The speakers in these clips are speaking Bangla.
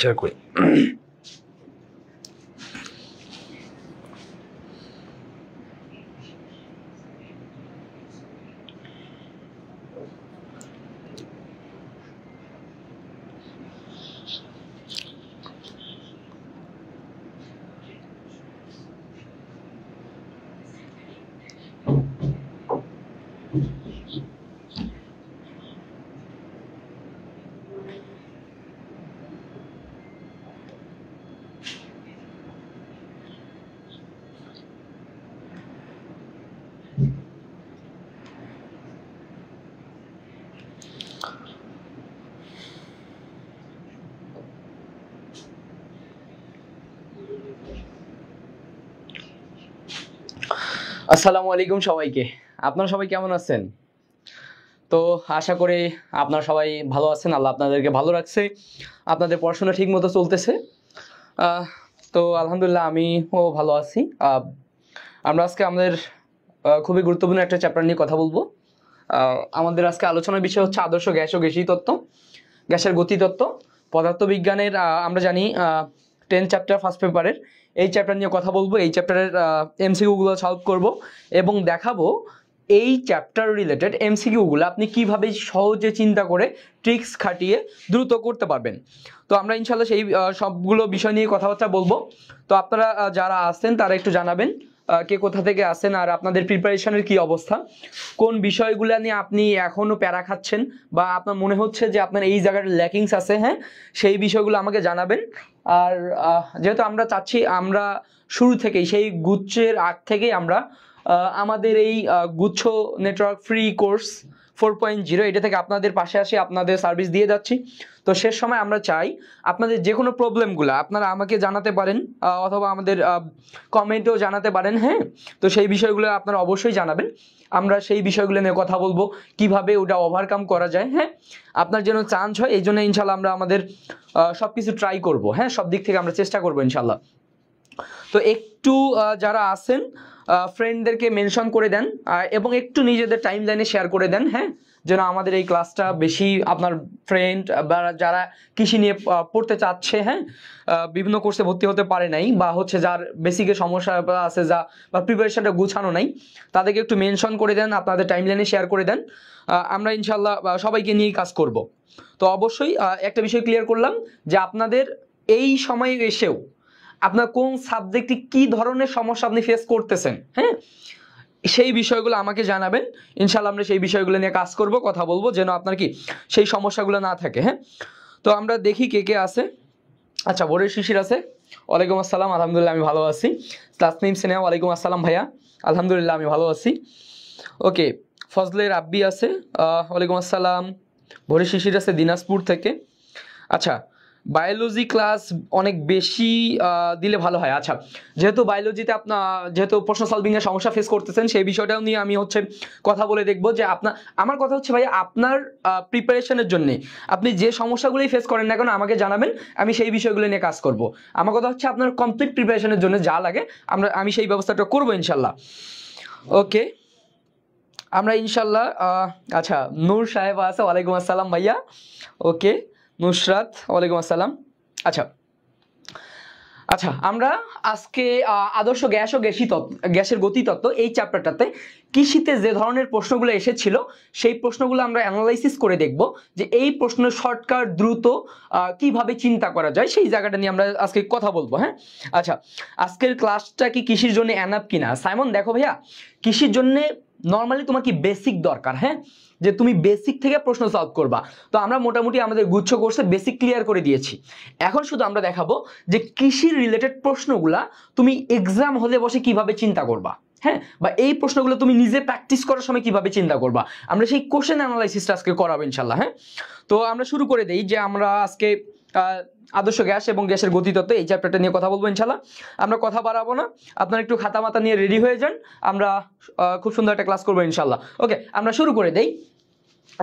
শেয়ার করি। আসসালামু আলাইকুম সবাইকে। আপনারা সবাই কেমন আছেন? তো আশা করি আপনারা সবাই ভালো আছেন, আল্লাহ আপনাদেরকে ভালো রাখছে, আপনাদের পড়াশোনা ঠিক মতো চলতেছে। তো আলহামদুলিল্লাহ আমিও ভালো আছি। আমরা আজকে আমাদের খুবই গুরুত্বপূর্ণ একটা চ্যাপ্টার নিয়ে কথা বলবো। আমাদের আজকে আলোচনার বিষয় হচ্ছে আদর্শ গ্যাস ও গ্যাসীয় তত্ত্ব, গ্যাসের গতিতত্ত্ব। পদার্থবিজ্ঞানের আমরা জানি 10 চ্যাপ্টার ফার্স্ট পেপারের এই চ্যাপ্টার নিয়ে কথা বলবো। এই চ্যাপ্টারের এমসিকিউগুলো সলভ করব এবং দেখাবো এই চ্যাপ্টার রিলেটেড এমসিকিউগুলো আপনি কিভাবে সহজে চিন্তা করে ট্রিক্স খাটিয়ে দ্রুত করতে পারবেন। তো আমরা ইনশাল্লাহ সেই সবগুলো বিষয় নিয়ে কথাবার্তা বলবো। তো আপনারা যারা আসছেন তারা একটু জানাবেন কে কোথা থেকে আসেন আর আপনাদের প্রিপারেশনের কি অবস্থা, কোন বিষয়গুলো নিয়ে আপনি এখনও প্যারা খাচ্ছেন বা আপনার মনে হচ্ছে যে আপনার এই জায়গার ল্যাকিংস আছে, হ্যাঁ সেই বিষয়গুলো আমাকে জানাবেন। আর যেহেতু আমরা চাচ্ছি আমরা শুরু থেকেই সেই গুচ্ছের আগ থেকেই আমরা আমাদের এই গুচ্ছ নেটওয়ার্ক ফ্রি কোর্স 4.0 এটা থেকে আপনাদের পাশে আসে আপনাদের সার্ভিস দিয়ে যাচ্ছি। তো শেষ সময় আমরা চাই আপনাদের যে কোনো প্রবলেমগুলো আপনারা আমাকে জানাতে পারেন অথবা আমাদের কমেন্টেও জানাতে পারেন। হ্যাঁ, তো সেই বিষয়গুলো আপনারা অবশ্যই জানাবেন, আমরা সেই বিষয়গুলো নিয়ে কথা বলবো কিভাবে ওটা ওভারকাম করা যায়। হ্যাঁ, আপনার যেন চান্স হয় এই জন্য ইনশাল্লাহ আমরা আমাদের সব কিছু ট্রাই করবো। হ্যাঁ, সব দিক থেকে আমরা চেষ্টা করবো ইনশাল্লাহ। তো একটু যারা আছেন ফ্রেন্ডদেরকে মেনশন করে দেন এবং একটু নিজেদের টাইম লাইনে শেয়ার করে দেন। হ্যাঁ, যেন আমাদের এই ক্লাসটা বেশি আপনার ফ্রেন্ড বা যারা কৃষি নিয়ে পড়তে চাচ্ছে, হ্যাঁ বিভিন্ন কোর্সে ভর্তি হতে পারে নাই বা হচ্ছে যার বেসিকে সমস্যা আছে যা বা প্রিপারেশনটা গুছানো নাই তাদেরকে একটু মেনশন করে দেন, আপনাদের টাইম লাইনে শেয়ার করে দেন। আমরা ইনশাল্লাহ সবাইকে নিয়েই কাজ করব। তো অবশ্যই একটা বিষয় ক্লিয়ার করলাম যে আপনাদের এই সময়ে এসেও আপনার কোন সাবজেক্টে কি ধরনের সমস্যা আপনি ফেস করতেছেন, হ্যাঁ সেই বিষয়গুলো আমাকে জানাবেন। ইনশাল্লাহ আমরা সেই বিষয়গুলো নিয়ে কাজ করব, কথা বলবো যেন আপনার কি সেই সমস্যাগুলো না থাকে। হ্যাঁ, তো আমরা দেখি কে কে আছে। আচ্ছা, ভোরের শিশির আছে, ওয়ালাইকুম আসসালাম, আলহামদুলিল্লাহ আমি ভালো আছি। তাসনিম সিনহা, ওয়ালাইকুম আসসালাম ভাইয়া, আলহামদুলিল্লাহ আমি ভালো আছি। ওকে, ফজলের আব্বি আছে, ওয়ালাইকুম আসসালাম। ভোরের শিশির আছে দিনাজপুর থেকে। আচ্ছা, বায়োলজি ক্লাস অনেক বেশি দিলে ভালো হয়। আচ্ছা, যেহেতু বায়োলজিতে আপনার যেহেতু প্রশ্ন সলভিংয়ের সমস্যা ফেস করতেছেন সেই বিষয়টাও নিয়ে আমি হচ্ছে কথা বলে দেখবো যে আমার কথা হচ্ছে ভাই আপনার প্রিপারেশনের জন্য আপনি যে সমস্যাগুলোই ফেস করেন না কেন আমাকে জানাবেন, আমি সেই বিষয়গুলো নিয়ে কাজ করব। আমার কথা হচ্ছে আপনার কমপ্লিট প্রিপারেশনের জন্য যা লাগে আমি সেই ব্যবস্থাটা করবো ইনশাল্লাহ। ওকে, আমরা ইনশাল্লাহ আচ্ছা, নূর সাহেব আছে, ওয়ালাইকুম আসসালাম ভাইয়া। ওকে, নুসরাত, ওয়ালাইকুম আসসালাম। আচ্ছা আচ্ছা, আমরা আজকে আদর্শ গ্যাস ও গ্যাসের গতিতত্ত্ব এই চ্যাপ্টারটাতে কৃষিতে যে ধরনের প্রশ্নগুলো এসেছিল সেই প্রশ্নগুলো আমরা অ্যানালাইসিস করে দেখব যে এই প্রশ্ন শর্টকাট দ্রুত কিভাবে চিন্তা করা যায় সেই জায়গাটা নিয়ে আমরা আজকে কথা বলবো। হ্যাঁ, আচ্ছা, আজকের ক্লাসটা কি কৃষির জন্য এনাফ কিনা? সাইমন দেখো ভাইয়া, কৃষির জন্য নর্মালি তোমার কি বেসিক দরকার, হ্যাঁ যে তুমি বেসিক থেকে প্রশ্ন সলভ করবা। তো আমরা মোটামুটি আমাদের গুচ্ছ কোর্সে বেসিক ক্লিয়ার করে দিয়েছি। এখন শুধু আমরা দেখাবো যে কৃষির রিলেটেড প্রশ্নগুলা তুমি এক্সাম হলে বসে কিভাবে চিন্তা করবা, হ্যাঁ বা এই প্রশ্নগুলো তুমি নিজে প্র্যাকটিস করার সময় কিভাবে চিন্তা করবা, আমরা সেই কোশ্চেন অ্যানালাইসিসটা আজকে করাবো ইনশাল্লাহ। হ্যাঁ, তো আমরা শুরু করে দেই যে আমরা আজকে আদর্শ গ্যাস এবং গ্যাসের গতিতত্ত্ব এই চ্যাপ্টারটা নিয়ে কথা বলবো ইনশাল্লাহ। আমরা কথা বাড়াবো না, আপনারা একটু খাতা মাতা নিয়ে রেডি হয়ে যান, আমরা খুব সুন্দর একটা ক্লাস করবো ইনশাল্লাহ। ওকে, আমরা শুরু করে দেই।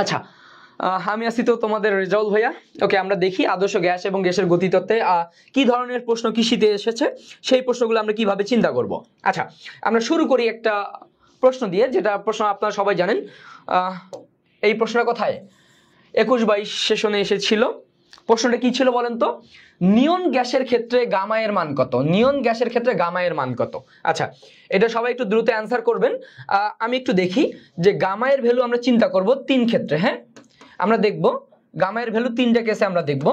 আচ্ছা, আমি আছি তো তোমাদের রেজাউল ভাইয়া। ওকে, আমরা দেখি আদর্শ গ্যাস এবং গ্যাসের গতিতত্ত্বে কি ধরনের প্রশ্ন কৃষিতে এসেছে সেই প্রশ্নগুলো আমরা কিভাবে চিন্তা করব। আচ্ছা, আমরা শুরু করি একটা প্রশ্ন দিয়ে, যেটা প্রশ্ন আপনারা সবাই জানেন। এই প্রশ্নটা কোথায় 21-22 সেশনে এসেছিল। প্রশ্নটা কি ছিল বলেন তো? নিয়ন গ্যাসের ক্ষেত্রে গামা এর মান কত? নিয়ন গ্যাসের ক্ষেত্রে গামা এর মান কত? আচ্ছা, এটা সবাই একটু দ্রুত অ্যান্সার করবেন। আমি একটু দেখি যে গামা এর ভ্যালু আমরা চিন্তা করব তিন ক্ষেত্রে। হ্যাঁ, আমরা দেখব গামা এর ভ্যালু তিনটা কেসে আমরা দেখব।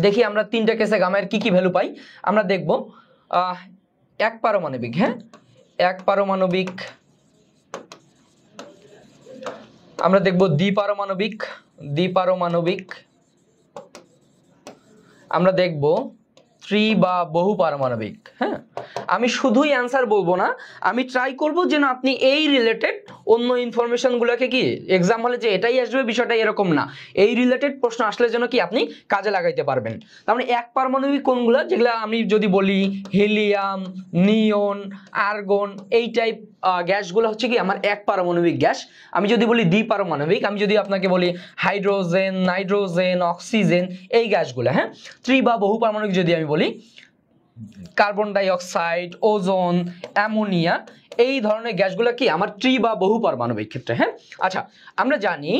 দেখি আমরা তিনটা কেসে গামা এর কি কি ভ্যালু পাই। আমরা দেখব এক পারমাণবিক, হ্যাঁ এক পারমাণবিক, আমরা দেখব দ্বিপারমাণবিক, দ্বিপারমাণবিক, আমরা দেখব ত্রি বা বহু পারমাণবিক। হ্যাঁ, আমি শুধুই অ্যান্সার বলবো না, আমি ট্রাই করব যেন আপনি এই রিলেটেড অন্য ইনফরমেশন গুলোকে কি এক্সাম হলে যে এটাই আসবে বিষয়টা এরকম না, এই রিলেটেড প্রশ্ন আসলে যেন কি আপনি কাজে লাগাইতে পারবেন। তার মানে এক পারমাণবিক কোনগুলো, যেগুলো আমি যদি বলি হিলিয়াম, নিয়ন, আর্গন, এই টাইপ গ্যাসগুলো হচ্ছে কি আমার এক পারমাণবিক গ্যাস। আমি যদি বলি দ্বিপারমাণবিক, আমি যদি আপনাকে বলি হাইড্রোজেন, নাইট্রোজেন, অক্সিজেন, এই গ্যাসগুলো। হ্যাঁ, ত্রি বা বহু পারমাণবিক যদি আমি বলি carbon die oxide, ozone, ammonia, এই ধরনের গ্যাসগুলো কি আমার ত্রি বা বহু পারমাণবিক ক্ষেত্রে। হ্যাঁ, আচ্ছা আমরা জানি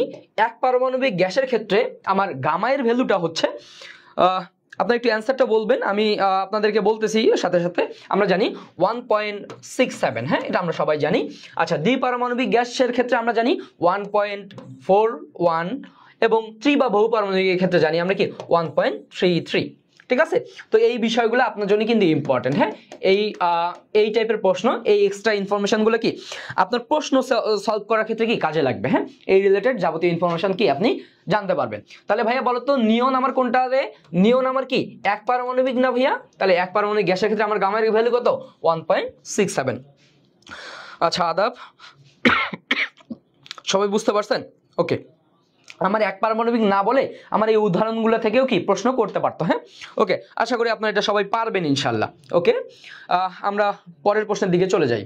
এক পারমাণবিক গ্যাসের ক্ষেত্রে আমার গামা এর ভ্যালুটা হচ্ছে, আপনার একটু অ্যান্সারটা বলবেন, আমি আপনাদেরকে বলতেছি সাথে সাথে। আমরা জানি 1.67। হ্যাঁ, এটা আমরা সবাই জানি। আচ্ছা, দ্বিপারমাণবিক গ্যাসের ক্ষেত্রে আমরা জানি 1.41 এবং ত্রি বা বহু পারমাণবিকের ক্ষেত্রে জানি আমরা কি 1.33। ঠিক আছে, তো এই বিষয়গুলো আপনার জন্য কিন্তু ইম্পর্টেন্ট। হ্যাঁ, এই টাইপের প্রশ্ন, এই এক্সট্রা ইনফরমেশনগুলো কি আপনার প্রশ্ন সলভ করার ক্ষেত্রে কি কাজে লাগবে। হ্যাঁ, এই রিলেটেড যাবতীয় ইনফরমেশন কি আপনি জানতে পারবেন। তাহলে ভাইয়া বলো তো নিয়ন আমার কোনটা হবে? নিয়ন আমার কি এক পারমাণবিক না ভাইয়া? তাহলে এক পারমাণবিক গ্যাসের ক্ষেত্রে আমার গামা এর ভ্যালু কত? 1.67। আচ্ছা আদাব, সবাই বুঝতে পারছেন? ওকে, আমার এক পারমাণবিক না বলে আমার এই উদাহরণগুলো থেকেও কি প্রশ্ন করতে পারতো। হ্যাঁ, ওকে, আশা করি আপনারা এটা সবাই পারবেন ইনশাল্লাহ। ওকে, আমরা পরের প্রশ্নের দিকে চলে যাই।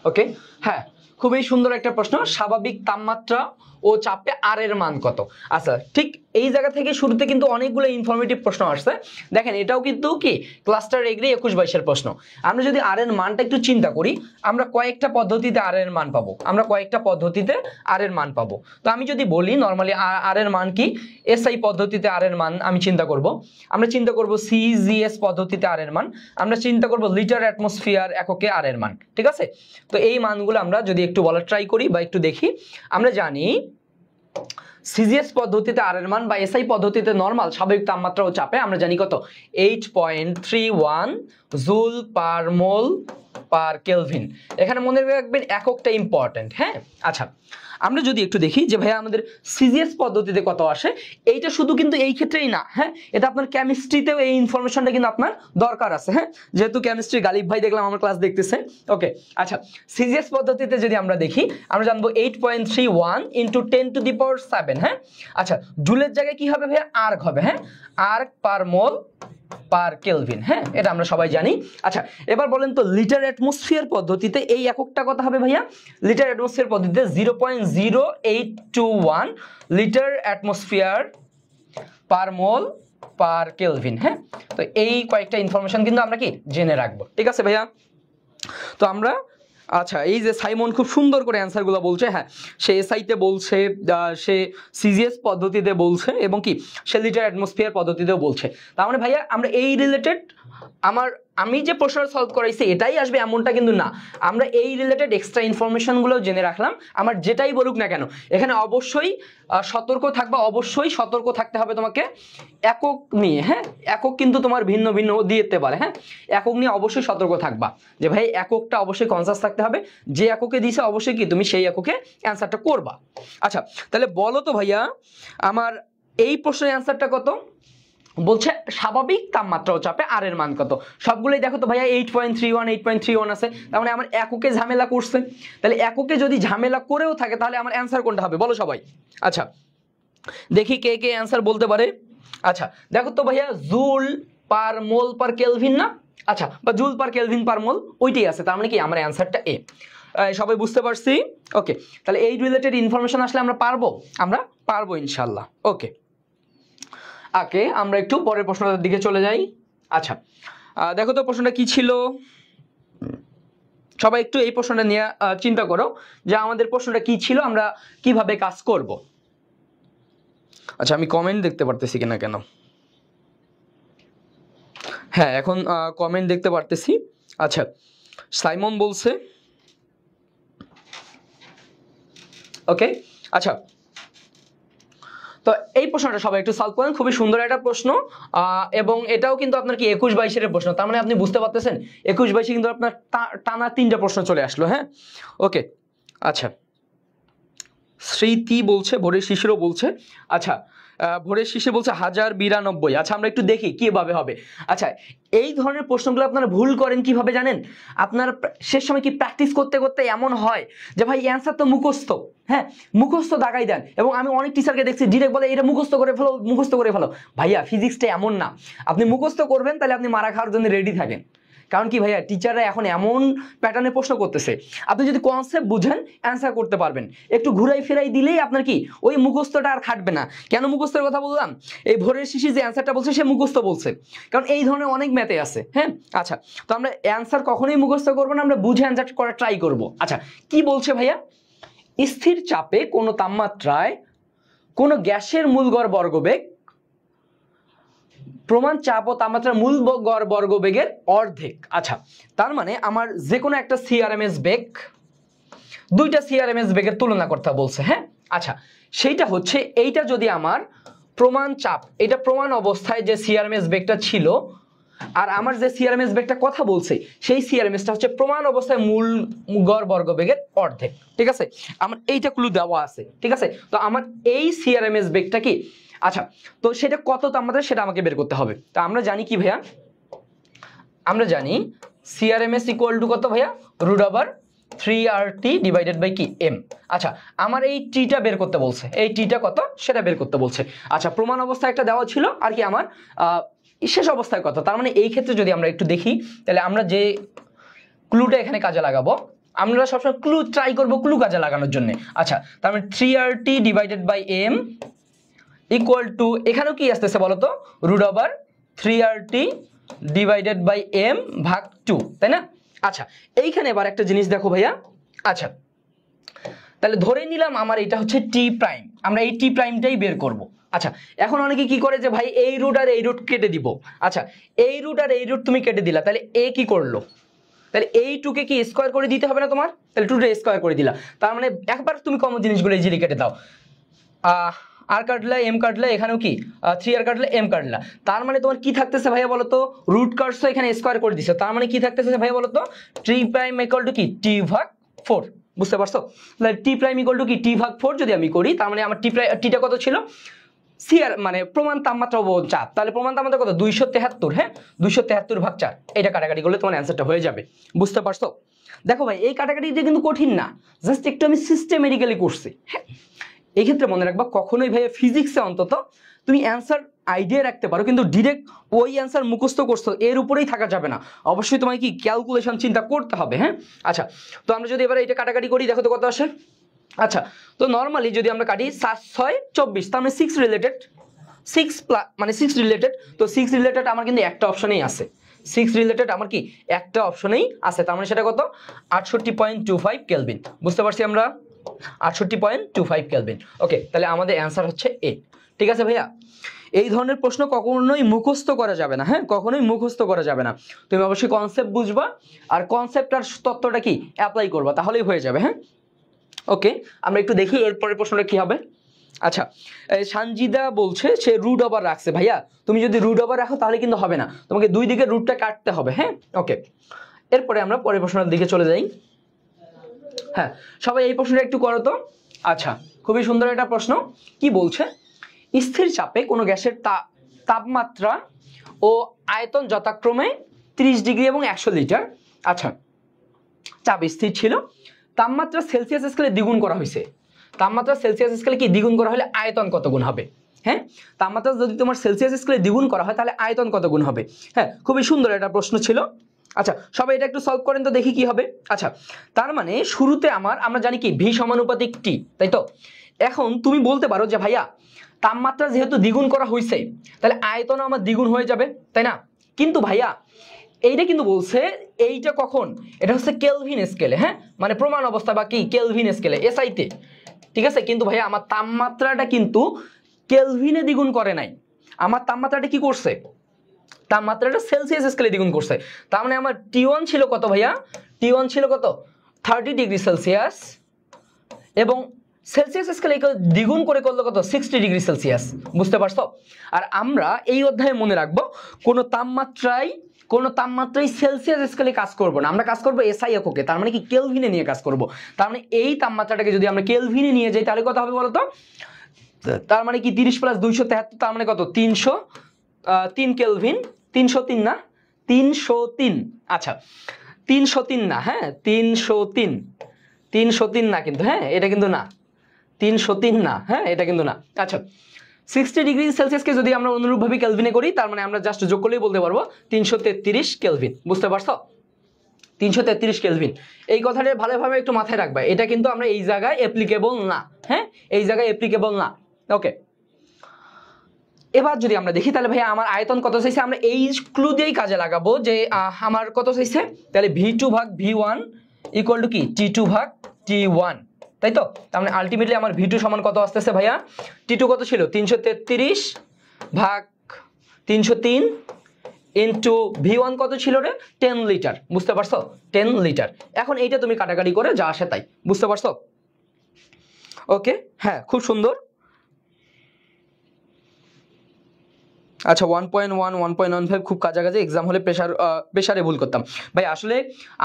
ওকে, হ্যাঁ, খুবই সুন্দর একটা প্রশ্ন। স্বাভাবিক তাপমাত্রা ও চাপে আর এর মান কত? আচ্ছা, ঠিক এই জায়গা থেকে শুরুতে কিন্তু অনেকগুলো ইনফরমেটিভ প্রশ্ন আসছে। দেখেন, এটাও কিন্তু কি ক্লাস্টার এগ্রি 21-22-এর প্রশ্ন। আমরা যদি আর এর মানটা একটু চিন্তা করি, আমরা কয়েকটা পদ্ধতিতে আর এর মান পাবো, আমরা কয়েকটা পদ্ধতিতে আর এর মান পাবো। তো আমি যদি বলি নর্মালি আর এর মান কি, এসআই পদ্ধতিতে আর এর মান আমি চিন্তা করব, আমরা চিন্তা করব সিজিএস পদ্ধতিতে আর এর মান, আমরা চিন্তা করব লিটার অ্যাটমসফিয়ার এককে আর এর মান। ঠিক আছে, তো এই মানগুলো আমরা যদি একটু বলার ট্রাই করি বা একটু দেখি, আমরা জানি সিজিএস পদ্ধতিতে আর এর মান বা এসআই পদ্ধতিতে নরমাল স্বাভাবিক তাপমাত্রা ও চাপে আমরা জানি কত 8.31 জুল পার মোল পার কেলভিন। এখানে মনে রাখবেন এককটা ইম্পর্টেন্ট। হ্যাঁ, আচ্ছা আমরা যদি একটু দেখি যে ভাইয়া আমাদের সিজিএস পদ্ধতিতে কত আসে, এইটা শুধু কিন্তু এই ক্ষেত্রেই না, হ্যাঁ এটা আপনার কেমিস্ট্রিতেও এই ইনফরমেশনটা কিন্তু আপনার দরকার আছে। হ্যাঁ, যেহেতু কেমিস্ট্রি গালিব ভাই দেখলাম আমার ক্লাস দেখতেছে। ওকে, আচ্ছা সিজিএস পদ্ধতিতে যদি আমরা দেখি, আমরা জানবো 8.31 ইন্টু 10⁻⁷। হ্যাঁ, আচ্ছা জুলের জায়গায় কি হবে ভাইয়া? আর্ক হবে। হ্যাঁ, আর্ক পার মোল পার কেলভিন। হ্যাঁ, এটা আমরা সবাই জানি। আচ্ছা এবার বলেন তো লিটার অ্যাটমসফিয়ার পদ্ধতিতে এই এককটা কত হবে ভাইয়া? লিটার অ্যাটমসফিয়ার পদ্ধতিতে 0.0821 লিটার অ্যাটমসফিয়ার পার মোল পার কেলভিন। হ্যাঁ, তো এই কয়েকটা ইনফরমেশন কিন্তু আমরা কি জেনে রাখবো। ঠিক আছে ভাইয়া, তো আমরা আচ্ছা এই যে সাইমন খুব সুন্দর করে অ্যান্সারগুলো বলছে। হ্যাঁ, সে এসআইতে বলছে, সে সিজিএস পদ্ধতিতে বলছে এবং কি সে লিটার অ্যাটমসফিয়ার পদ্ধতিতেও বলছে। তার মানে ভাইয়া আমরা এই রিলেটেড আমি যে প্রশ্নটা সলভ করাইছি এটাই আসবে এমনটা কিন্তু না, আমরা এই রিলেটেড এক্সট্রা ইনফরমেশনগুলো জেনে রাখলাম। আমার যেটাই বলুক না কেন এখানে অবশ্যই সতর্ক থাকবা, অবশ্যই সতর্ক থাকতে হবে তোমাকে একক নিয়ে। হ্যাঁ, একক কিন্তু তোমার ভিন্ন ভিন্ন দিতে পারে। হ্যাঁ, একক নিয়ে অবশ্যই সতর্ক থাকবা যে ভাই এককটা অবশ্যই কনসাস থাকতে হবে, যে এককে দিয়েছে অবশ্যই কি তুমি সেই এককে অ্যান্সারটা করবা। আচ্ছা তাহলে বলো তো ভাইয়া আমার এই প্রশ্নের অ্যান্সারটা কত? বলছে স্বাভাবিক তাপমাত্রা ও চাপে আর এর মান কত। সবগুলোই দেখো তো ভাইয়া 8.31 আছে, তার মানে আমার এককে ঝামেলা করছে। তাহলে এককে যদি ঝামেলা করেও থাকে তাহলে আমার অ্যান্সার কোনটা হবে বলো সবাই? আচ্ছা দেখি কে কে অ্যান্সার বলতে পারে। আচ্ছা দেখো তো ভাইয়া জুল পার মোল পার কেলভিন না? আচ্ছা, বা জুল পার কেলভিন পার মোল ওইটাই আছে, তার মানে কি আমার অ্যান্সারটা এ। সবাই বুঝতে পারছি? ওকে, তাহলে এই রিলেটেড ইনফরমেশন আসলে আমরা পারবো ইনশাল্লাহ। ওকে, আমরা একটু পরের প্রশ্নটার দিকে চলে যাই। আচ্ছা দেখো তো প্রশ্নটা কি ছিল, সবাই একটু এই প্রশ্নটা নিয়ে চিন্তা করো যে আমাদের প্রশ্নটা কি ছিল, আমরা কিভাবে কাজ করব। আচ্ছা আমি কমেন্ট দেখতে পারতেছি কিনা কেন, হ্যাঁ এখন কমেন্ট দেখতে পারতেছি। আচ্ছা সাইমন বলছে ওকে। আচ্ছা তো এই প্রশ্নটা সবাই একটু সলভ করেন, খুবই সুন্দর একটা প্রশ্ন এবং এটাও কিন্তু আপনার কি 21-22 প্রশ্ন, তার মানে আপনি বুঝতে পারতেছেন 21-22 কিন্তু আপনার টানা 3টা প্রশ্ন চলে আসলো। হ্যাঁ ওকে। আচ্ছা স্মৃতি বলছে, ভোরের শিশিরও বলছে। আচ্ছা ভোরের শিশির বলছে 1092। আচ্ছা আমরা একটু দেখি কিভাবে হবে। আচ্ছা এই ধরনের প্রশ্নগুলো আপনারা ভুল করেন কিভাবে জানেন, আপনার শেষ সময় কি প্র্যাকটিস করতে করতে এমন হয় যে ভাই অ্যান্সার তো মুখস্থ, হ্যাঁ মুখস্থ দাগাই দেন, এবং আমি অনেক টিচারকে দেখছি ডিরেক্ট বলে এটা মুখস্থ করে ফেলো মুখস্থ করে ফেলো। ভাইয়া ফিজিক্সটা এমন না, আপনি মুখস্থ করবেন তাহলে আপনি মারা খাওয়ার জন্য রেডি থাকেন। কারণ কি ভাইয়া টিচাররা এখন এমন প্যাটার্নে প্রশ্ন করতেছে, আপনি যদি কনসেপ্ট বুঝেন অ্যান্সার করতে পারবেন, একটু ঘুরাই ফেরাই দিলেই আপনার কি ওই মুখস্থটা আর খাটবে না। কেন মুখস্থের কথা বললাম, এই ভোরের শিশি যে অ্যান্সারটা বলছে সে মুখস্থ বলছে, কারণ এই ধরনের অনেক ম্যাথে আছে। হ্যাঁ আচ্ছা তো আমরা অ্যান্সার কখনোই মুখস্থ করবো না, আমরা বুঝে অ্যান্সার করার ট্রাই করব। আচ্ছা কি বলছে ভাইয়া, স্থির চাপে কোনো তাপমাত্রায় কোনো গ্যাসের মূল গড় বর্গবেগ প্রমাণ চাপ ও তাপমাত্রার মূল গড় বর্গবেগের অর্ধেক। আচ্ছা তার মানে আমার যে কোনো একটা সিআরএমএস বেগ, দুইটা সিআরএমএস বেগের তুলনা করতে বলছে। হ্যাঁ আচ্ছা সেইটা হচ্ছে এইটা যদি আমার প্রমাণ চাপ, এটা প্রমাণ অবস্থায় যে সিআরএমএস বেগটা ছিল, আর আমার যে সিআরএমএস বেগটা কথা বলছে সেই সিআরএমএসটা হচ্ছে প্রমাণ অবস্থায় মূল গড় বর্গবেগের অর্ধেক। ঠিক আছে, আমার এইটা ক্লু দেওয়া আছে। ঠিক আছে, তো আমার এই সিআরএমএস বেগটা কি, আচ্ছা তো সেটা কত তাপমাত্রা সেটা আমাকে বের করতে হবে। তা আমরা জানি কি ভাইয়া, আমরা জানি সিআরএমএস ইকুয়াল টু কত ভাইয়া, √3RT ডিভাইডেড বাই কি এম। আচ্ছা আমার এই টিটা বের করতে বলছে, এই টিটা কত সেটা বের করতে বলছে। আচ্ছা প্রমাণ অবস্থায় একটা দেওয়া ছিল আর কি আমার শেষ অবস্থায় কত, তার মানে এই ক্ষেত্রে যদি আমরা একটু দেখি তাহলে আমরা যে ক্লুটা এখানে কাজে লাগাবো, আমরা সবসময় ক্লু ট্রাই করবো ক্লু কাজে লাগানোর জন্য। আচ্ছা তার মানে 3RT divided by M equal to, এখানেও কি আসতেছে বলতো, √3RT ডিভাইডেড বাই এম ভাগ 2, তাই না? আচ্ছা এইখানে এবার একটা জিনিস দেখো ভাইয়া। আচ্ছা তাহলে ধরে নিলাম আমার এটা হচ্ছে টি প্রাইম, আমরা এই টি প্রাইমটাই বের করব। আচ্ছা এখন অনেকে কি করে যে ভাই এই রুট আর এই রুট কেটে দিব। আচ্ছা এই রুট আর এই রুট তুমি কেটে দিলা, তাহলে এ কি করলো, তাহলে এই টুকে কি স্কোয়ার করে দিতে হবে না তোমার, তাহলে টুটা স্কোয়ার করে দিলা, তার মানে একবার তুমি কমন জিনিসগুলো ইজিলি কেটে দাও। আর কাটলা এম কাটলা, এখানেও কি 3R কাটলা এম কাটলা, তার মানে তোমার কি থাকতেছে ভাইয়া বলো তো, রুট কাটছো এখানে স্কোয়ার করে দিছো, তার মানে কি থাকতেছে ভাইয়া বলো তো, টি প্রাইম ইকুয়াল টু কি টি ভাগ 4। বুঝতে পারছো, তাহলে টি প্রাইম ইকুয়াল টু কি টি ভাগ 4 যদি আমি করি, তার মানে আমার টিটা কত ছিল, সিআর মানে প্রমাণ তাপমাত্রা ও চাপ, তাহলে প্রমাণ তাপমাত্রা কত 273। হ্যাঁ 273 ভাগ 4, এটা কাটাকাটি করলে তোমার অ্যান্সারটা হয়ে যাবে। বুঝতে পারছো, দেখো ভাই এই কাটাকাটিটা কিন্তু কঠিন না, জাস্ট একটু আমি সিস্টেমেটিক্যালি করছি। হ্যাঁ এই ক্ষেত্রে মনে রাখবা কখনোই ভাই ফিজিক্সে অন্তত তুমি অ্যান্সার আইডিয়া রাখতে পারো, কিন্তু ডিরেক্ট ওই অ্যান্সার মুখস্থ করছো এর উপরেই থাকা যাবে না, অবশ্যই তোমাকে কি ক্যালকুলেশন চিন্তা করতে হবে। হ্যাঁ আচ্ছা তো আমরা যদি এবার এটা কাটাকাটি করি দেখো তো কত আসে। আচ্ছা তো নর্মালি যদি আমরা কাটি 7 6 24, তার মানে 6 রিলেটেড, 6 মানে 6 রিলেটেড, তো 6 রিলেটেড আমার কিন্তু একটা অপশনেই আছে, 6 রিলেটেড আমার কি একটা অপশনেই আছে, তার মানে সেটা কত 68.25 কেলভিন। বুঝতে পারছি আমরা 68.25 কেলভিন। ওকে তাহলে আমাদের অ্যান্সার হচ্ছে এ। ঠিক আছে ভাইয়া, এই ধরনের প্রশ্ন কখনোই মুখস্থ করা যাবে না। হ্যাঁ কখনোই মুখস্থ করা যাবে না, তুমি অবশ্যই কনসেপ্ট বুঝবা আর কনসেপ্ট আর তত্ত্বটা কি অ্যাপ্লাই করবা, তাহলেই হয়ে যাবে। হ্যাঁ ওকে আমরা একটু দেখি এরপরের প্রশ্নটা কি হবে। আচ্ছা সানজিদা বলছে সে রুট ওভার রাখছে, ভাইয়া তুমি যদি রুট ওভার রাখো তাহলে কিন্তু হবে না, তোমাকে দুই দিকে রুটটা কাটতে হবে। হ্যাঁ ওকে এরপরে আমরা পরের প্রশ্নের দিকে চলে যাই। হ্যাঁ সবাই এই প্রশ্নটা একটু করো তো। আচ্ছা খুবই সুন্দর একটা প্রশ্ন, কি বলছে, স্থির চাপে কোনো গ্যাসের তাপমাত্রা ও আয়তন যথাক্রমে 30 ডিগ্রি এবং 100 লিটার। আচ্ছা চাপ স্থির ছিল, তাপমাত্রা সেলসিয়াস স্কেলে দ্বিগুণ করা হয়েছে, তাপমাত্রা সেলসিয়াস স্কেলে কি দ্বিগুণ করা হলে আয়তন কত গুণ হবে। হ্যাঁ তাপমাত্রা যদি তোমার সেলসিয়াস স্কেলে দ্বিগুণ করা হয় তাহলে আয়তন কত গুণ হবে। হ্যাঁ খুবই সুন্দর একটা প্রশ্ন ছিল। আচ্ছা সবাই এটা একটু সলভ করেন তো দেখি কি হবে। আচ্ছা তার মানে শুরুতে আমরা জানি কি ভি সমানুপাতিক টি, তাই তো। এখন তুমি বলতে পারো যে ভাইয়া তাপমাত্রা যেহেতু দ্বিগুণ করা হয়েছে তাহলে আয়তন আমার দ্বিগুণ হয়ে যাবে, তাই না। কিন্তু ভাইয়া এইটা কিন্তু বলছে এইটা কখন, এটা হচ্ছে কেলভিন স্কেলে। হ্যাঁ মানে প্রমাণ অবস্থা বা কি কেলভিন স্কেলে এসআইতে, ঠিক আছে। কিন্তু ভাইয়া আমার তাপমাত্রাটা কিন্তু কেলভিনে দ্বিগুণ করে নাই, আমার তাপমাত্রাটা কি করছে, তাপমাত্রাটা সেলসিয়াস স্কেলে দ্বিগুণ করছে। তার মানে আমার T1 ছিল কত ভাইয়া, T1 ছিল কত 30 ডিগ্রি সেলসিয়াস, এবং সেলসিয়াস স্কেলে দ্বিগুণ করে করলো কত 60 ডিগ্রি সেলসিয়াস। বুঝতে পারছো? আর আমরা এই অধ্যায়ে মনে রাখবো কোনো তাপমাত্রায় সেলসিয়াস স্কেলে কাজ করব না, আমরা কাজ করবো এসআই এককে, তার মানে কি কেলভিনে নিয়ে কাজ করব। তার মানে এই তাপমাত্রাটাকে যদি আমরা কেলভিনে নিয়ে যাই তাহলে কত হবে বলতো, তার মানে কি 30 + 273, তার মানে কত 303 কেলভিন, 303 না 303, আচ্ছা 303 না, হ্যাঁ 303 না কিন্তু, হ্যাঁ এটা কিন্তু না 303 না, হ্যাঁ এটা কিন্তু না। আচ্ছা 60 ডিগ্রি সেলসিয়াসকে যদি আমরা অনুরূপভাবে কেলভিনে করি তার মানে আমরা জাস্ট যোগ করলেই বলতে পারবো 333 কেলভিন। বুঝতে পারছো? 333 কেলভিন, এই কথাটা ভালোভাবে একটু মাথায় রাখবা, এটা কিন্তু আমরা এই জায়গায় অ্যাপ্লিকেবল না, হ্যাঁ এই জায়গায় অ্যাপ্লিকেবল না। ওকে, এবার যদি আমরা দেখি তাহলে ভাই আমার আয়তন কত চাইছে, আমরা এই ক্লু দিয়েই কাজে লাগাবো যে আমার কত চাইছে, তাহলে V2 ভাগ V1 ইকুয়াল টু কি T2 ভাগ T1, তাই তো? তার মানে আলটিমেটলি আমার V2 সমান কত আসতেছে ভাইয়া, T2 কত ছিল 333 ভাগ 303 ইন্টু V1 কত ছিল রে 10 লিটার। বুঝতে পারছো? 10 লিটার। এখন এইটা তুমি কাটাকাটি করে যা আসে তাই। বুঝতে পারছো? ওকে, হ্যাঁ খুব সুন্দর। আচ্ছা 1.1 1.15 খুব কাছাকাছি, এক্সাম হলে প্রেসারে ভুল করতাম ভাই। আসলে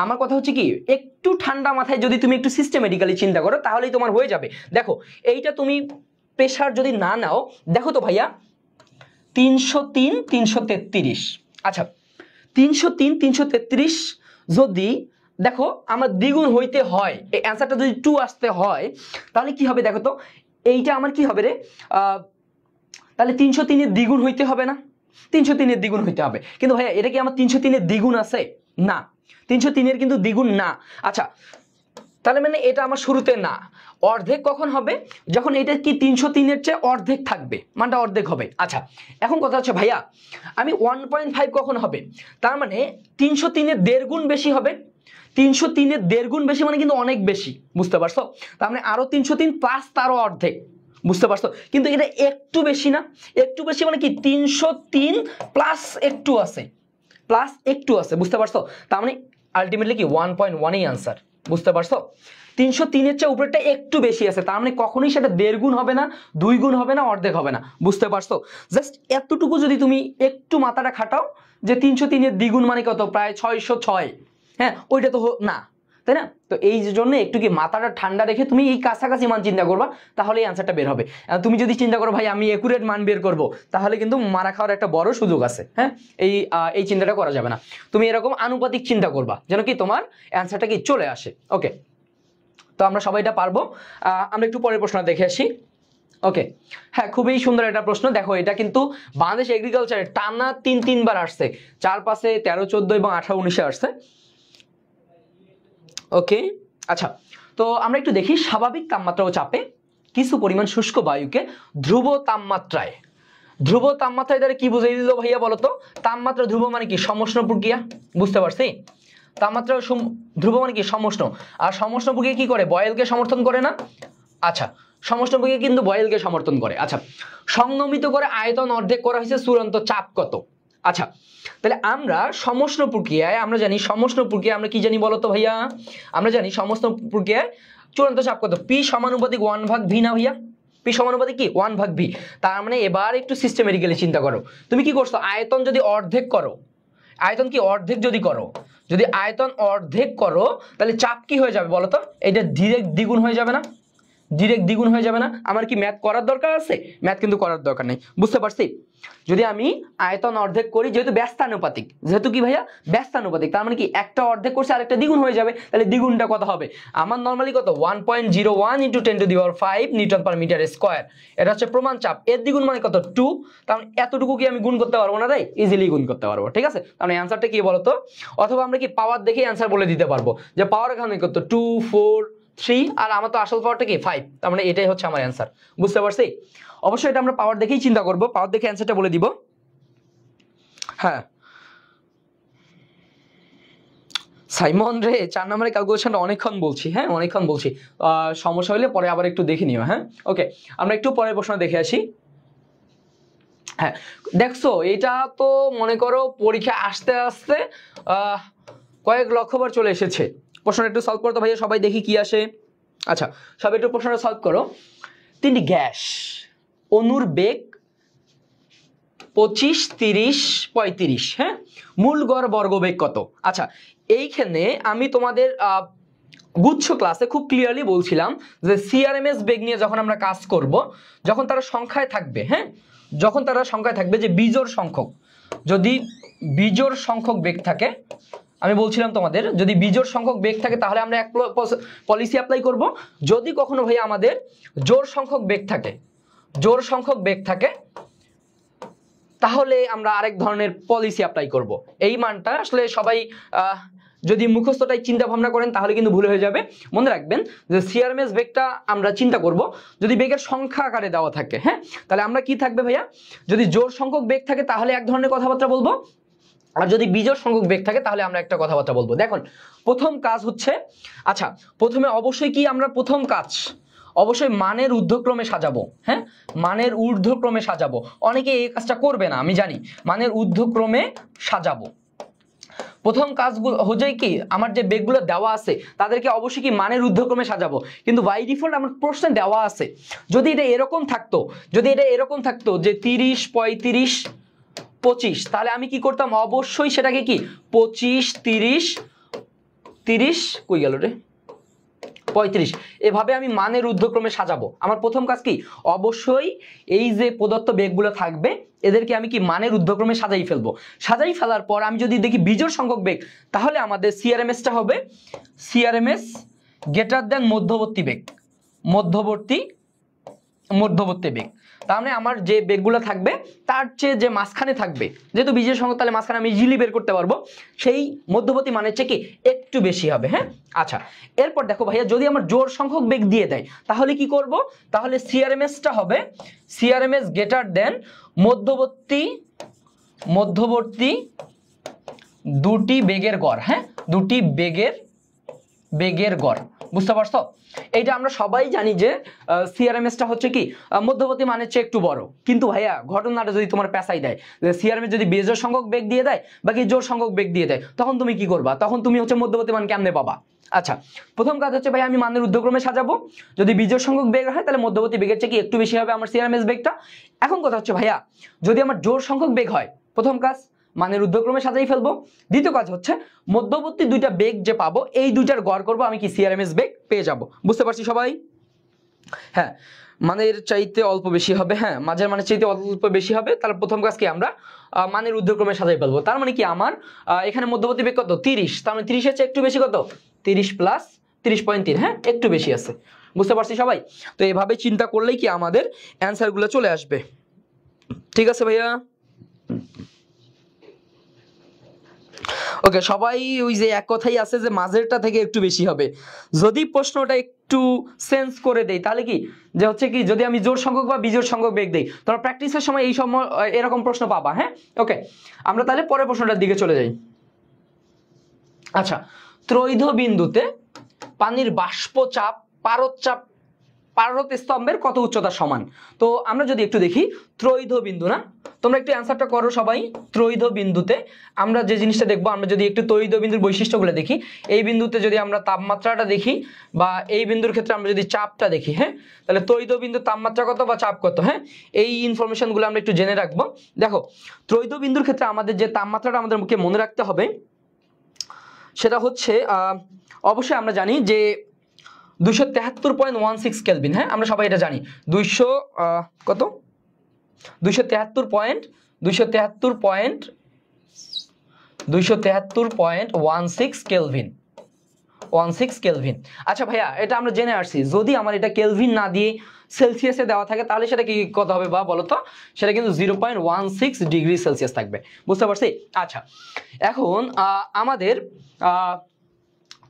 আমার কথা হচ্ছে কি, একটু ঠান্ডা মাথায় যদি তুমি একটু সিস্টেমেটিক্যালি চিন্তা করো তাহলেই তোমার হয়ে যাবে। দেখো এইটা তুমি প্রেসার যদি না নাও, দেখো তো ভাইয়া 303 333, আচ্ছা 303 333 যদি দেখো আমার দ্বিগুণ হইতে হয়, এই অ্যান্সারটা যদি 2 আসতে হয় তাহলে কি হবে দেখো তো, এইটা আমার কি হবে রে, তাহলে 303 এর দ্বিগুণ হইতে হবে না, 303 এর দ্বিগুণ হইতে হবে। কিন্তু ভাইয়া এটা কি আমার 303 এর দ্বিগুণ আছে? না, 303 এর কিন্তু দ্বিগুণ না। আচ্ছা তাহলে মানে এটা আমার শুরুতে না, অর্ধেক কখন হবে, যখন এটা কি 303 এর চেয়ে অর্ধেক থাকবে, মানটা অর্ধেক হবে। আচ্ছা এখন কথা হচ্ছে ভাইয়া আমি 1.5 কখন হবে, তার মানে 303 এর 1.5 গুণ বেশি হবে, 303 এর 1.5 গুণ বেশি মানে কিন্তু অনেক বেশি। বুঝতে পারছো? তার মানে আরো 303 প্লাস তারও অর্ধেক। বুঝতে পারছো? কিন্তু এটা একটু বেশি না, একটু বেশি মানে কি 303 প্লাস একটু আছে, প্লাস একটু আছে। বুঝতে পারছো? তার মানে আলটিমেটলি কি 1.1 এই আনসার। বুঝতে পারছো? 303 এর চেয়ে উপরেরটা একটু বেশি আছে, তার মানে কখনোই সেটা 1.5 গুণ হবে না, 2 গুণ হবে না, অর্ধেক হবে না। বুঝতে পারছো? জাস্ট এতটুকু যদি তুমি একটু মাথাটা খাটাও যে 303 এর দ্বিগুণ মানে কত, প্রায় 606, হ্যাঁ ওইটা তো না, তাই না? তো এই জন্য একটু কি মাথাটা ঠান্ডা রেখে তুমি এই কাছাকাছি মান চিন্তা করবা, তাহলে এই আনসারটা বের হবে। তুমি যদি চিন্তা করো ভাই আমি একুরেট মান বের করব, তাহলে কিন্তু মারা খাওয়ার একটা বড় সুযোগ আছে। হ্যাঁ এই চিন্তাটা করা যাবে না, তুমি এরকম আনুপাতিক চিন্তা করবা যেন কি তোমার অ্যান্সারটা কি চলে আসে। ওকে, তো আমরা সবাই এটা পারবো। আমরা একটু পরের প্রশ্ন দেখে আসি। ওকে, হ্যাঁ খুবই সুন্দর একটা প্রশ্ন। দেখো এটা কিন্তু বাংলাদেশ এগ্রিকালচারে টানা 3বার আসছে, 4, 5, 13, 14 এবং 18, 19 আসছে। ওকে আচ্ছা, তো আমরা একটু দেখি স্বাভাবিক তাপমাত্রা ও চাপে কিছু পরিমাণ শুষ্ক বায়ুকে ধ্রুব তাপমাত্রায় দ্বারা কি বুঝিয়ে দিল ভাইয়া বলতো? তাপমাত্রা ধ্রুব মানে কি সমষ্ণ প্রক্রিয়া। বুঝতে পারছি? তাপমাত্রা ধ্রুব মানে কি সমষ্ণ, আর সমষ্ণ প্রক্রিয়া কি করে, বয়েলকে সমর্থন করে না? আচ্ছা সমষ্ণ প্রক্রিয়া কিন্তু বয়েলকে সমর্থন করে। আচ্ছা সংনমিত করে আয়তন অর্ধেক করা হয়েছে, চূড়ান্ত চাপ কত? আচ্ছা তাহলে আমরা সমষ্ণ প্রক্রিয়ায় আমরা জানি, সমষ্ণ প্রক্রিয়া আমরা কি জানি বলতো ভাইয়া? আমরা জানি সমষ্ণ প্রক্রিয়ায় চূড়ান্ত চাপ কত, P সমানুপাতিক 1/v না ভাইয়া? P সমানুপাতিক কি 1/v। তার মানে এবার একটু সিস্টেমেটিক্যালি চিন্তা করো, তুমি কি করছো, আয়তন যদি অর্ধেক করো, আয়তন কি অর্ধেক যদি করো, যদি আয়তন অর্ধেক করো তাহলে চাপ কি হয়ে যাবে বলতো? এটা ডিরেক্ট দ্বিগুণ হয়ে যাবে না? ডিরেক্ট দ্বিগুণ হয়ে যাবে না? আমার কি ম্যাথ করার দরকার আছে? ম্যাথ কিন্তু করার দরকার নেই। বুঝতে পারছি? যদি আমি আয়তন অর্ধেক করি, যেহেতু ব্যস্তানুপাতিক, যেহেতু কি ভাইয়া ব্যস্তানুপাতিক, তার মানে কি একটা অর্ধেক করছে আরেকটা দ্বিগুণ হয়ে যাবে, তাহলে দ্বিগুণটা কত হবে? আমার নরমালি কত 1.01 × 10⁵ নিউটন পার মিটার স্কয়ার, এটা হচ্ছে প্রমাণ চাপ। এর দ্বিগুণ মানে কত 2, তার মানে এতটুকু কি আমি গুণ করতে পারবো না? তাই ইজিলি গুণ করতে পারবো। ঠিক আছে, তার মানে অ্যান্সারটা কি বলতো? অথবা আমরা কি পাওয়ার দেখে অ্যান্সার বলে দিতে পারবো যে পাওয়ার এখানে কত 2, 4, 3, আর আমার তো আসল পাওয়ারটা কি 5, তার মানে এটাই হচ্ছে আমার অ্যান্সার। বুঝতে পারছি? অবশ্যই এটা আমরা পাওয়ার দেখেই চিন্তা করব, পাওয়ার দেখে অ্যান্সারটা বলে দিব। হ্যাঁ সাইমন রে 4 নম্বরের ক্যালকুলেশনটা অনেকক্ষণ বলছি, হ্যাঁ অনেকক্ষণ বলছি, সমস্যা হলে পরে আবার একটু দেখে নিও। হ্যাঁ ওকে, আমরা একটু পরের প্রশ্ন দেখে আসি। হ্যাঁ দেখছো, এটা তো মনে করো পরীক্ষা আসতে আসতে কয়েক লক্ষবার চলে এসেছে। প্রশ্নটা একটু সলভ করো তো ভাইয়া, সবাই দেখি কি আসে। আচ্ছা সবাই একটু প্রশ্নটা সলভ করো। তিনটি গ্যাস, অণুর বেগ 25, 30, 35, হ্যাঁ, মূল গড় বর্গবেগ কত? আচ্ছা এইখানে আমি তোমাদের গুচ্ছ ক্লাসে খুব ক্লিয়ারলি বলছিলাম যে সিআরএমএস বেগ নিয়ে যখন আমরা কাজ করব, যখন তারা সংখ্যায় থাকবে, হ্যাঁ, যখন তারা সংখ্যায় থাকবে যে বিজোড় সংখ্যক, যদি বিজোড় সংখ্যক বেগ থাকে, আমি বলছিলাম তোমাদের যদি বিজোড় সংখ্যক বেগ থাকে তাহলে আমরা এক পলিসি অ্যাপ্লাই করব। যদি কখনো ভাই আমাদের জোড় সংখ্যক বেগ থাকে, জোড় সংখ্যক বেগ থাকে, তাহলে আমরা আরেক ধরনের পলিসি অ্যাপ্লাই করব। এই মানটা আসলে সবাই যদি মুখস্থটাই চিন্তা ভাবনা করেন তাহলে কিন্তু ভুল হয়ে যাবে। মনে রাখবেন যে সিআরএমএস বেগটা আমরা চিন্তা করব যদি বেগের সংখ্যা আকারে দেওয়া থাকে, হ্যাঁ, তাহলে আমরা কি থাকবে ভাইয়া, যদি জোড় সংখ্যক বেগ থাকে তাহলে এক ধরনের কথাবার্তা বলবো, আর যদি বিজোড় সংখ্যক বেগ থাকে তাহলে আমরা একটা কথাবার্তা বলবো। দেখুন প্রথম কাজ হচ্ছে, আচ্ছা প্রথমে অবশ্যই কি আমরা প্রথম কাজ অবশ্যই মানের ঊর্ধ্বক্রমে সাজাবো, হ্যাঁ, মানের ঊর্ধ্বক্রমে সাজাবো। অনেকে এই কাজটা করবে না আমি জানি, মানের ঊর্ধ্বক্রমে সাজাবো। প্রথম কাজগুলো হচ্ছে কি, আমার যে বেগগুলো দেওয়া আছে তাদেরকে অবশ্যই কি মানের ঊর্ধ্বক্রমে সাজাবো, কিন্তু বাই ডিফল্ট আমার প্রশ্নে দেওয়া আছে যদি এটা এরকম থাকতো, যদি এটা এরকম থাকতো যে 30, 35, 25, তাহলে আমি কি করতাম, অবশ্যই সেটাকে কি 25, 30, 30 কই গেল রে 35, এভাবে আমি মানের ঊর্ধ্বক্রমে সাজাবো। আমার প্রথম কাজ কি, অবশ্যই এই যে প্রদত্ত বেগগুলো থাকবে এদেরকে আমি কি মানের ঊর্ধ্বক্রমে সাজাই ফেলবো। সাজাই ফেলার পর আমি যদি দেখি বিজোড় সংখ্যক বেগ, তাহলে আমাদের সিআরএমএসটা হবে সিআরএমএস গ্রেটার দেন মধ্যবর্তী বেগ, মধ্যবর্তী বেগ। তার মানে আমার যে বেগগুলো থাকবে তার চেয়ে যে মাঝখানে থাকবে, যেহেতু বিজোড় সংখ্যক তাহলে মাঝখানে আমি ইজিলি বের করতে পারবো, সেই মধ্যবর্তী মানের চেয়ে কি একটু বেশি হবে, হ্যাঁ। আচ্ছা এরপর দেখো ভাইয়া, যদি আমার জোড় সংখ্যক বেগ দিয়ে দেয় তাহলে কি করব, তাহলে সিআরএমএসটা হবে সিআরএমএস গ্রেটার দেন মধ্যবর্তী দুটি বেগের গড়, হ্যাঁ, দুটি বেগের গড়। বুঝতে পারছো? এইটা আমরা সবাই জানি যে সিআরএমএসটা হচ্ছে কি মধ্যবর্তী মানের চেয়ে একটু বড়, কিন্তু ভাইয়া ঘটনাটা যদি তোমার পেঁচাই দেয় যে সিআরএমএস যদি বেজোড় সংখ্যক বেগ দিয়ে দেয় বাকি জোড় সংখ্যক বেগ দিয়ে দেয়, তখন তুমি কি করবা, তখন তুমি হচ্ছে মধ্যবর্তী মান কেমনে পাবা। আচ্ছা প্রথম কাজ হচ্ছে ভাই আমি মানের ঊর্ধ্বক্রমে সাজাবো, যদি বিজোড় সংখ্যক বেগ হয় তাহলে মধ্যবর্তী বেগের চেয়ে কি একটু বেশি হবে আমার সিআরএমএস বেগটা। এখন কথা হচ্ছে ভাইয়া যদি আমার জোড় সংখ্যক বেগ হয়, প্রথম কাজ মানের ঊর্ধ্বক্রমে সাজাই ফেলবো। দ্বিতীয় কাজ হচ্ছে মধ্যবর্তী দুইটা বেগ যে পাবো এই দুইটার গড় করবো, আমি কি সিআরএমএস বেগ পেয়ে যাব। বুঝতে পারছি সবাই? হ্যাঁ মানের চাইতে অল্প বেশি হবে, হ্যাঁ মাঝের মানের চাইতে অল্প বেশি হবে, তাহলে প্রথম কাজ কি আমরা মানের ঊর্ধ্বক্রমে সাজাই ফেলবো। তার মানে কি আমার এখানে মধ্যবর্তী বেগ কত 30, তার মানে 30 এর চেয়ে একটু বেশি কত 30 প্লাস 30.3, হ্যাঁ একটু বেশি আছে। বুঝতে পারছি সবাই? তো এভাবে চিন্তা করলেই কি আমাদের অ্যান্সার গুলো চলে আসবে। ঠিক আছে ভাইয়া? ওকে সবাই ওই যে এক কথাই আছে যে মাঝেরটা থেকে একটু বেশি হবে। যদি প্রশ্নটা একটু সেন্স করে দেই তাহলে কি যে হচ্ছে কি যদি আমি জোড় সংখ্যক বা বিজোড় সংখ্যক বেগ দেই তোমরা প্র্যাকটিসের সময় এই সময় এরকম প্রশ্ন পাবা, হ্যাঁ ওকে। আমরা তাহলে পরের প্রশ্নটার দিকে চলে যাই। আচ্ছা ত্রৈধ বিন্দুতে পানির বাষ্প চাপ পারদ স্তম্ভের কত উচ্চতা সমান? তো আমরা যদি একটু দেখি ত্রৈধ বিন্দু, না তোমরা একটু অ্যান্সারটা করো সবাই। ত্রৈধ বিন্দুতে আমরা যে জিনিসটা দেখবো, আমরা যদি একটু ত্রৈধ বিন্দুর বৈশিষ্ট্যগুলো দেখি, এই বিন্দুতে যদি আমরা তাপমাত্রাটা দেখি বা এই বিন্দুর ক্ষেত্রে আমরা যদি চাপটা দেখি, হ্যাঁ তাহলে ত্রৈধ বিন্দুর তাপমাত্রা কত বা চাপ কত, হ্যাঁ এই ইনফরমেশনগুলো আমরা একটু জেনে রাখবো। দেখো ত্রৈধ বিন্দুর ক্ষেত্রে আমাদের যে তাপমাত্রাটা আমাদেরকে মনে রাখতে হবে সেটা হচ্ছে অবশ্যই আমরা জানি যে 273.16 কেলভিন, হ্যাঁ আমরা সবাই এটা জানি। 273.16 কেলভিন, 16 কেলভিন। আচ্ছা ভাইয়া এটা আমরা জেনে আসছি, যদি আমার এটা কেলভিন না দিয়ে সেলসিয়াসে দেওয়া থাকে তাহলে সেটা কি কত হবে বা বলো তো? সেটা কিন্তু 0.16 ডিগ্রি সেলসিয়াস থাকবে। বুঝতে পারছি? আচ্ছা এখন আমাদের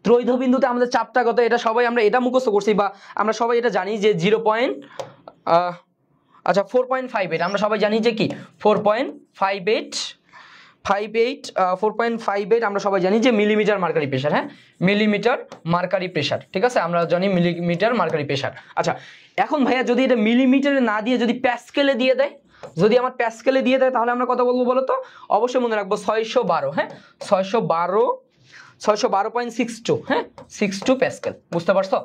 ত্রৈধ বিন্দুতে আমাদের চাপটা কত এটা সবাই আমরা এটা মুখস্থ করছি বা আমরা সবাই এটা জানি যে 4.58, আমরা সবাই জানি যে কি 4.58 আমরা সবাই জানি যে মিলিমিটার মার্কারি প্রেসার, হ্যাঁ মিলিমিটার মার্কারি প্রেসার, ঠিক আছে আমরা জানি মিলিমিটার মার্কারি প্রেসার। আচ্ছা এখন ভাইয়া যদি এটা মিলিমিটারে না দিয়ে যদি প্যাসকেলে দিয়ে দেয় যদি আমার প্যাসকেলে দিয়ে দেয় তাহলে আমরা কত বলবো বলো তো? অবশ্যই মনে রাখবো 612, হ্যাঁ 612.62, হ্যাঁ 62 প্যাসকেল। বুঝতে পারছো?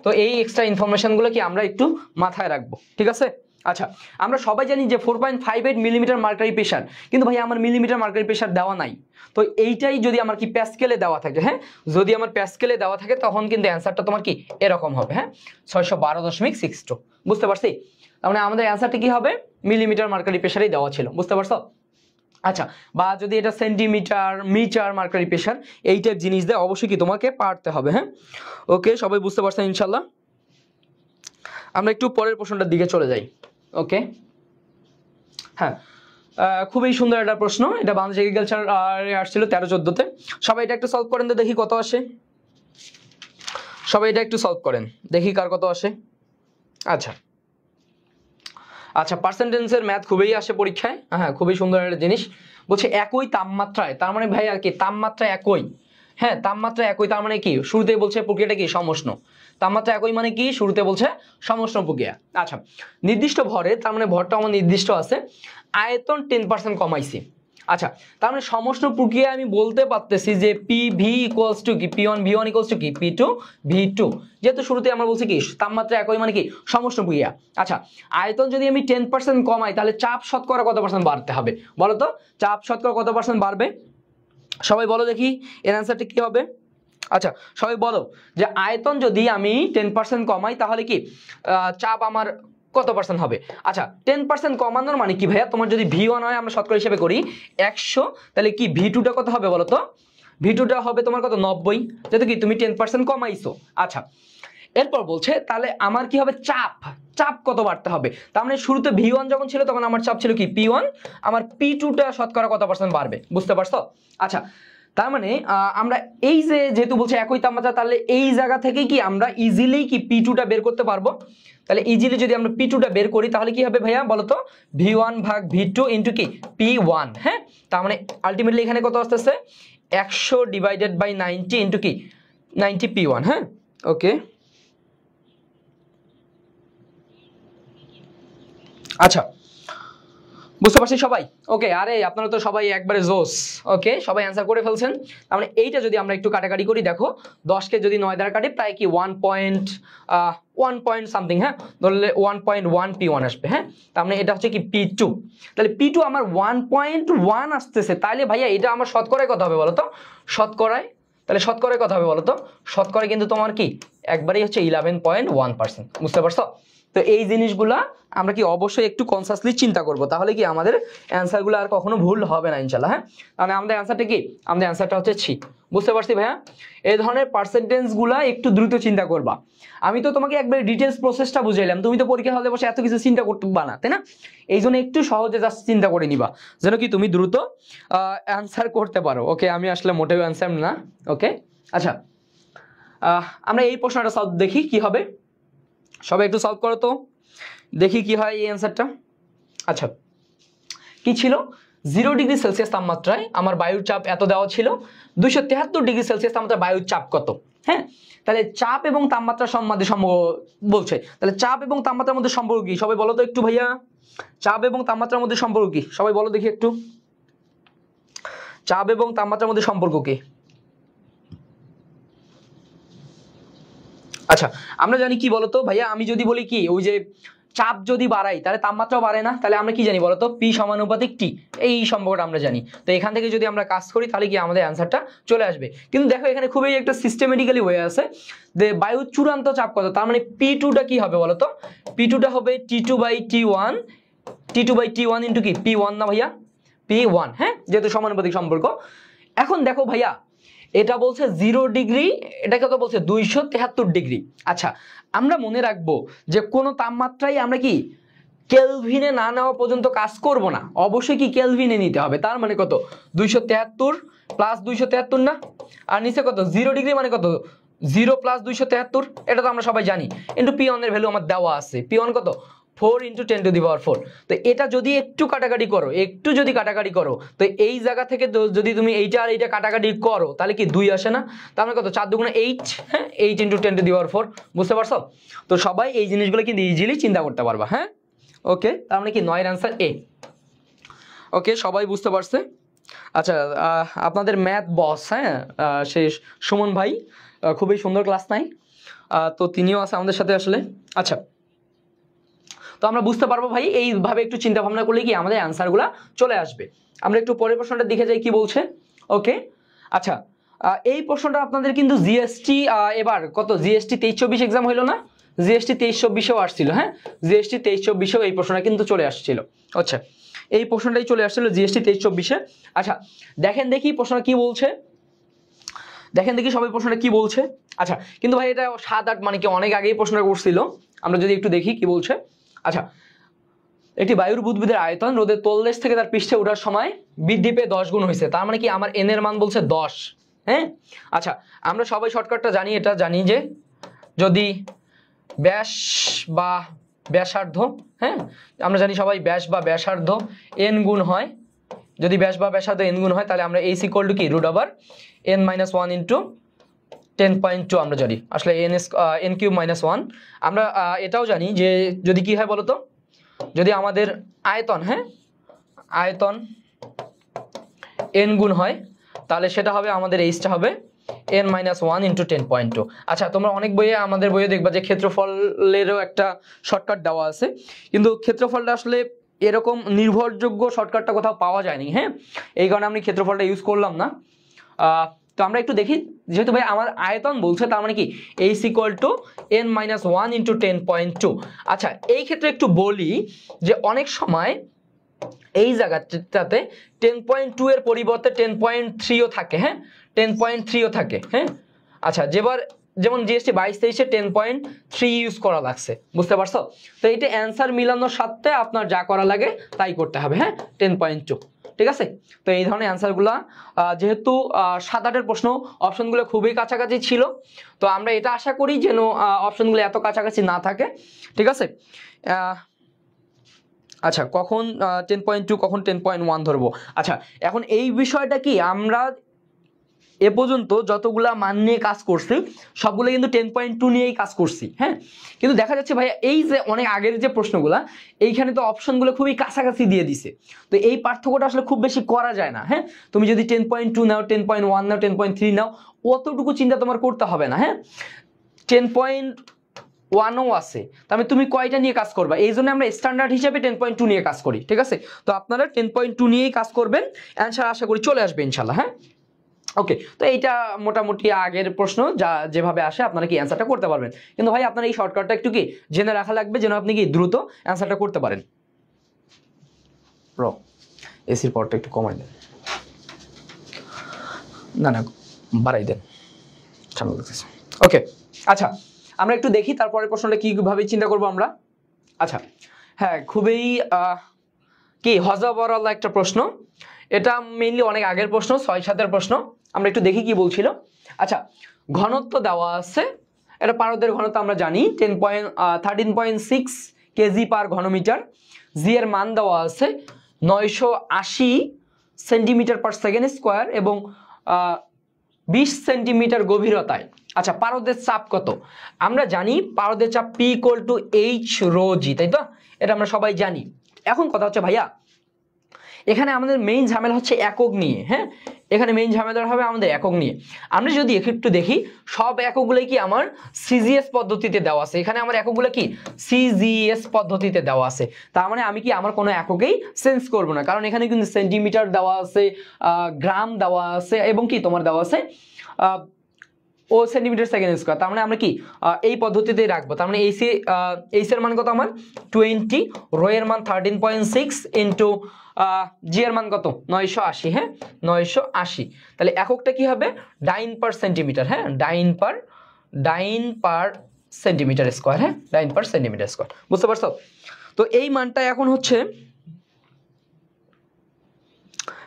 তো এই এক্সট্রা ইনফরমেশনগুলো কি আমরা একটু মাথায় রাখবো, ঠিক আছে? আচ্ছা, আমরা সবাই জানি যে 4.58 মিলিমিটার মার্কারি প্রেশার, কিন্তু ভাই আমার মিলিমিটার মার্কারি প্রেশার দেওয়া নাই। তো এইটাই যদি আমার কি প্যাসকেলে দেওয়া থাকে, হ্যাঁ যদি আমার প্যাসকেলে দেওয়া থাকে তখন কিন্তু অ্যান্সারটা তোমার কি এরকম হবে, হ্যাঁ 612.62। বুঝতে পারছি? তার মানে আমাদের অ্যান্সারটা কি হবে? মিলিমিটার মার্কারি প্রেশারেই দেওয়া ছিল। বুঝতে পারছো? আচ্ছা, বা যদি এটা সেন্টিমিটার, মিটার মার্কারি প্রেশার, এই টাইপ জিনিস দিয়ে অবশ্যই কি তোমাকে পারতে হবে, হ্যাঁ। ওকে, সবাই বুঝতে পারছেন ইনশাল্লাহ? আমরা একটু পরের প্রশ্নটার দিকে চলে যাই। ওকে, হ্যাঁ খুবই সুন্দর একটা প্রশ্ন, এটা বাংলাদেশ এগ্রিকালচার আসছিল 13-14-তে। সবাই এটা একটু সলভ করেন তো দেখি কত আসে। সবাই এটা একটু সলভ করেন দেখি কার কত আসে। আচ্ছা আচ্ছা, পার্সেন্টেজের ম্যাথ খুবই আসে পরীক্ষায়, হ্যাঁ খুবই সুন্দর একটা জিনিস। বলছে একই তাপমাত্রায়, তার মানে ভাই আর কি তাপমাত্রা একই, হ্যাঁ তাপমাত্রা একই, তার মানে কি শুরুতেই বলছে প্রক্রিয়াটা কি সমষ্ণ। তাপমাত্রা একই মানে কি শুরুতে বলছে সমষ্ণ প্রক্রিয়া। আচ্ছা, নির্দিষ্ট ভরে, তার মানে ভরটা আমার নির্দিষ্ট আছে, আয়তন 10% কমাইছি। আচ্ছা, তার মানে সমষ্ণ প্রক্রিয়া আমি বলতে পারতেছি যে পি ভি ইকুয়ালস টু কি P one V one equals to কি পি টু ভি টু, যেহেতু শুরুতে আমরা বলছি কি তাপমাত্রা একই মানে কি সমষ্ণ প্রক্রিয়া। আচ্ছা, আয়তন যদি আমি 10% কমাই তাহলে চাপ শতকরা কত পার্সেন্ট বাড়তে হবে বলো তো? চাপ শতকরা কত পার্সেন্ট বাড়বে? সবাই বলো দেখি এর অ্যান্সারটা কি হবে। আচ্ছা সবাই বলো যে আয়তন যদি আমি 10% কমাই তাহলে কি চাপ আমার কত পার্সেন্ট হবে? আচ্ছা 10% কমানোর মানে কি ভাইয়া? তোমার যদি V1 হয়, আমরা শতকরা হিসেবে করি 100, তাহলে কি V2টা কত হবে বলো তো? V2টা হবে তোমার কত? 90, যেহেতু কি তুমি 10% কমাইছো। আচ্ছা, এরপর বলছে তাহলে আমার কি হবে? চাপ, চাপ কত বাড়তে হবে? তার মানে শুরুতে V1 যখন ছিল তখন আমার চাপ ছিল কি P1, আমার P2টা শতকরা কত পার্সেন্ট বাড়বে? বুঝতে পারছো? আচ্ছা, তার মানে আমরা এই যে যেহেতু বলছে একই তাপমাত্রা, তাহলে এই জায়গা থেকে কি আমরা ইজিলি কি P2টা বের করতে পারবো। তাহলে ইজিলি যদি আমরা P2টা বের করি তাহলে কি হবে ভাইয়া বলো তো? V1 ভাগ V2 ইন্টু কি P1, হ্যাঁ। তার মানে আলটিমেটলি এখানে কত আসতেছে? 100/90 ইন্টু কি 90 P1, হ্যাঁ। ওকে, আচ্ছা বুঝতে পারছি সবাই? ওকে, আরে আপনারা তো সবাই একবারে জোস। ওকে, সবাই অ্যান্সার করে ফেলছেন। তার মানে এইটা যদি আমরা একটু কাটাকাটি করি, দেখো 10কে যদি 9 দ্বারা কাটি প্রায় কি 1 পয়েন্ট সামথিং, হ্যাঁ ধরলে 1.1 P1 আসবে, হ্যাঁ। তার মানে এটা হচ্ছে কি P2, তাহলে P2 আমার 1.1 আসতেছে, তাহলে ভাইয়া এটা আমার শতকরায় কত হবে বলো তো? শতকরায়, তাহলে শতকরায় কত হবে বলো তো? শতকরায় কিন্তু তোমার কি একবারই হচ্ছে 11.1%। বুঝতে পারছো? তো এই জিনিসগুলা আমরা কি অবশ্যই একটু কনসাসলি চিন্তা করব, তাহলে কি আমাদের অ্যান্সারগুলো আর কখনো ভুল হবে না ইনশাল্লাহ, হ্যাঁ। তাহলে আমাদের অ্যান্সারটা কি? আমাদের অ্যান্সারটা হচ্ছে ছি। বুঝতে পারছি ভাইয়া? এই ধরনের পার্সেন্টেজগুলা একটু দ্রুত চিন্তা করবা। আমি তো তোমাকে একবার ডিটেলস প্রসেসটা বুঝাইলাম, তুমি তো পরীক্ষা হলে বসে এত কিছু চিন্তা করতে পারবা না, তাই না? এই জন্য একটু সহজে জাস্ট চিন্তা করে নিবা যেন কি তুমি দ্রুত অ্যান্সার করতে পারো। ওকে, আমি আসলে মোটেও অ্যান্সার না। ওকে, আচ্ছা আমরা এই প্রশ্নটা সলভ দেখি কি হবে। সবাই একটু সলভ করো তো দেখি কি হয় এই অ্যান্সারটা। আচ্ছা, কি ছিল? 0 ডিগ্রি সেলসিয়াস তাপমাত্রায় আমার বায়ুর চাপ এত দেওয়া ছিল, 273 ডিগ্রি সেলসিয়াস তাপমাত্রায় বায়ুর চাপ কত, হ্যাঁ। তাহলে চাপ এবং তাপমাত্রার সম্বন্ধে বলছে, তাহলে চাপ এবং তাপমাত্রার মধ্যে সম্পর্ক কি? সবাই বলো তো একটু ভাইয়া, চাপ এবং তাপমাত্রার মধ্যে সম্পর্ক কি? সবাই বলো দেখি একটু, চাপ এবং তাপমাত্রার মধ্যে সম্পর্ক কি? আচ্ছা, আমরা জানি কি বলতো ভাইয়া, আমি যদি বলি কি ওই যে চাপ যদি বাড়াই তাহলে তাপমাত্রাও বাড়ে না, তাহলে আমরা কি জানি বলতো? পি সমানুপাতিক টি, এই সম্পর্কটা আমরা জানি। তো এখান থেকে যদি আমরা কাজ করি তাহলে কি আমাদের অ্যান্সারটা চলে আসবে। কিন্তু দেখো এখানে খুবই একটা সিস্টেমেটিক্যালি হয়ে আছে যে বায়ুর চূড়ান্ত চাপ কত, তার মানে P2টা কি হবে বলতো? P2টা হবে T2/T1, T2/T1 ইন্টু কি P1 না ভাইয়া? P1, হ্যাঁ, যেহেতু সমানুপাতিক সম্পর্ক। এখন দেখো ভাইয়া এটা বলছে 0 ডিগ্রি, এটা কত বলছে? 273 ডিগ্রি। আচ্ছা, আমরা মনে রাখবো যে কোনো তাপমাত্রায় আমরা কি কেলভিনে না নেওয়া পর্যন্ত কাজ করব না, অবশ্যই কি কেলভিনে নিতে হবে। তার মানে কত? 273 প্লাস 273 না, আর নিচে কত? 0 ডিগ্রি মানে কত? 0 প্লাস 273, এটা তো আমরা সবাই জানি। ইন্টু P1 এর ভ্যালু আমার দেওয়া আছে, P1 কত? 4 × 10⁴। তো এটা যদি একটু কাটাকাটি করো, একটু যদি কাটাকাটি করো, তো এই জায়গা থেকে যদি তুমি এইটা আর এইটা কাটাকাটি করো তাহলে কি 2 আসে না? তার মানে কত? 4 × 8, হ্যাঁ 8 × 10⁴। বুঝতে পারছো? তো সবাই এই জিনিসগুলো কিন্তু ইজিলি চিন্তা করতে পারবা, হ্যাঁ। ওকে, তার মানে কি 9 এর অ্যান্সার এ। ওকে, সবাই বুঝতে পারছে। আচ্ছা, আপনাদের ম্যাথ বস, হ্যাঁ, সে সুমন ভাই, খুবই সুন্দর ক্লাস নেয়, তো তিনিও আছে আমাদের সাথে আসলে। আচ্ছা, তো আমরা বুঝতে পারবো ভাই, এইভাবে একটু চিন্তা ভাবনা করলে কি আমাদের অ্যান্সারগুলো চলে আসবে। আমরা একটু পরের প্রশ্নটা দেখে যাই কি বলছে। ওকে, আচ্ছা, এই প্রশ্নটা আপনাদের কিন্তু জিএসটি এবার কত, জিএসটি 23-24 এক্সাম হইলো না, জিএসটি 23-24-এও আসছিল, হ্যাঁ, জিএসটি 23-24-এও এই প্রশ্নটা কিন্তু চলে আসছিল। আচ্ছা, এই প্রশ্নটাই চলে আসছিল জিএসটি 23-24-এ। আচ্ছা, দেখেন দেখি প্রশ্নটা কি বলছে, দেখেন দেখি সবাই প্রশ্নটা কি বলছে। আচ্ছা, কিন্তু ভাই এটা 7-8 মানে কি অনেক আগেই প্রশ্নটা করছিল, আমরা যদি একটু দেখি কি বলছে। আচ্ছা, একটি বায়ুর বুদবুদের আয়তন রোদের তলদেশ থেকে তার পৃষ্ঠে ওঠার সময় বৃদ্ধি পেয়ে 10 গুণ হয়েছে, তার মানে কি আমার এন এর মান বলছে 10। হ্যাঁ, আচ্ছা, আমরা সবাই শর্টকাটটা জানি, এটা জানি যে যদি ব্যাস বা ব্যাসার্ধ, হ্যাঁ, আমরা জানি সবাই ব্যাস বা ব্যাসার্ধ এন গুণ হয়, যদি ব্যাস বা ব্যাসার্ধ এন গুণ হয় তাহলে আমরা এইচ ইকুয়াল টু কি √n-1 ইন্টু 10.2 আমরা জানি, আসলে n³ -1। আমরা এটাও জানি যে যদি কি হয় বলতো, যদি আমাদের আয়তন, হ্যাঁ, আয়তন n গুণ হয় তাহলে সেটা হবে আমাদের এইচটা হবে n-1 ইন্টু 10.2। আচ্ছা, তোমরা অনেক বইয়ে, আমাদের বইয়ে দেখবা যে ক্ষেত্রফলেরও একটা শর্টকাট দেওয়া আছে, কিন্তু ক্ষেত্রফলটা আসলে এরকম নির্ভরযোগ্য শর্টকাটটা কোথাও পাওয়া যায়নি, হ্যাঁ, এই কারণে আমি ক্ষেত্রফলটা ইউজ করলাম না। তো আমরা একটু দেখি, যেহেতু ভাই আমার আয়তন বলছে তার মানে কি H equal to n-1 into 10.2। আচ্ছা, এই ক্ষেত্রে একটু বলি যে অনেক সময় এই জায়গাটাতে 10.2 এর পরিবর্তে 10.3ও থাকে, হ্যাঁ, 10.3ও থাকে, হ্যাঁ। আচ্ছা, যেমন জিএসটি 22-23-এ 10.3 ইউজ করা লাগছে, বুঝতে পারছো? তো এটা অ্যান্সার মিলানোর সাথে আপনার যা করা লাগে তাই করতে হবে, হ্যাঁ, 10.2, ঠিক আছে। তো এই ধরনের অ্যান্সারগুলা যেহেতু 7-8-এর প্রশ্ন অপশনগুলো খুবই কাছাকাছি ছিল, তো আমরা এটা আশা করি যেন অপশনগুলো এত কাছাকাছি না থাকে, ঠিক আছে। আচ্ছা, কখন 10.2 কখন 10.1 ধরবো? আচ্ছা, এখন এই বিষয়টা কি আমরা এ পর্যন্ত যতগুলা মান নিয়ে কাজ করছি সবগুলো কিন্তু 10.2 নিয়েই কাজ করছি, হ্যাঁ, কিন্তু দেখা যাচ্ছে ভাইয়া এই যে অনেক আগের যে প্রশ্নগুলা এইখানে তো অপশনগুলো খুবই কাছাকাছি দিয়ে দিছে, তো এই পার্থক্যটা আসলে খুব বেশি করা যায় না, হ্যাঁ। তুমি যদি 10.2 নাও, 10.1 নাও, 10.3 নাও, অতটুকু চিন্তা তোমার করতে হবে না, হ্যাঁ। 10.1ও আছে, তাহলে তুমি কয়টা নিয়ে কাজ করবা, এই জন্য আমরা স্ট্যান্ডার্ড হিসেবে 10.2 নিয়ে কাজ করি, ঠিক আছে। তো আপনারা 10.2 নিয়েই কাজ করবেন, অ্যান্সার আশা করি চলে আসবে ইনশাল্লাহ, হ্যাঁ। ওকে, তো এইটা মোটামুটি আগের প্রশ্ন, যা যেভাবে আসে আপনারা কি অ্যান্সারটা করতে পারবেন, কিন্তু ভাই আপনার এই শর্টকাটটা একটু কি জেনে রাখা লাগবে যেন আপনি কি দ্রুত অ্যান্সারটা করতে পারেন। এসির পরটা একটু কমাই দেন, না বাড়াই দেন, ওকে। আচ্ছা, আমরা একটু দেখি তারপরে প্রশ্নটা কিভাবে চিন্তা করবো আমরা। আচ্ছা, হ্যাঁ, খুবই কি হযবরল একটা প্রশ্ন, এটা মেইনলি অনেক আগের প্রশ্ন, 6-7-এর প্রশ্ন। আমরা একটু দেখি কি বলছিল। আচ্ছা, ঘনত্ব দেওয়া আছে, এটা পারদের ঘনত্ব আমরা জানি 13.6 কেজি পার ঘনমিটার, জি এর মান দেওয়া আছে 980 সেন্টিমিটার পার সেকেন্ড স্কোয়ার এবং 20 সেন্টিমিটার গভীরতায়। আচ্ছা, পারদের চাপ কত? আমরা জানি পারদের চাপ P = H ρg, তাই তো? এটা আমরা সবাই জানি। এখন কথা হচ্ছে ভাইয়া, এখানে আমাদের মেইন ঝামেলা হচ্ছে একক নিয়ে, হ্যাঁ, এখানে মেইন ঝামেলা হবে আমাদের একক নিয়ে। আমরা যদি একটু দেখি সব এককগুলোই কি আমার সিজিএস পদ্ধতিতে দেওয়া আছে, এখানে আমার এককগুলো কি সিজিএস পদ্ধতিতে দেওয়া আছে, তার মানে আমি কি আমার কোনো এককেই চেঞ্জ করব না, কারণ এখানে কিন্তু সেন্টিমিটার দেওয়া আছে, গ্রাম দেওয়া আছে এবং কি তোমার দেওয়া আছে ও সেন্টিমিটার সেকেন্ড স্কোয়ার, তার মানে আমরা কি এই পদ্ধতিতেই রাখবো। তার মানে এইচ এর মান কত আমার 20, রো এর মান 13.6 ইন্টু জি এর মান কত 980, হ্যাঁ, 980। তাহলে এককটা কি হবে ডাইন পার সেন্টিমিটার, হ্যাঁ, ডাইন পার সেন্টিমিটার স্কোয়ার, হ্যাঁ, ডাইন পার সেন্টিমিটার স্কোয়ার, বুঝতে পারছো? তো এই মানটা এখন হচ্ছে,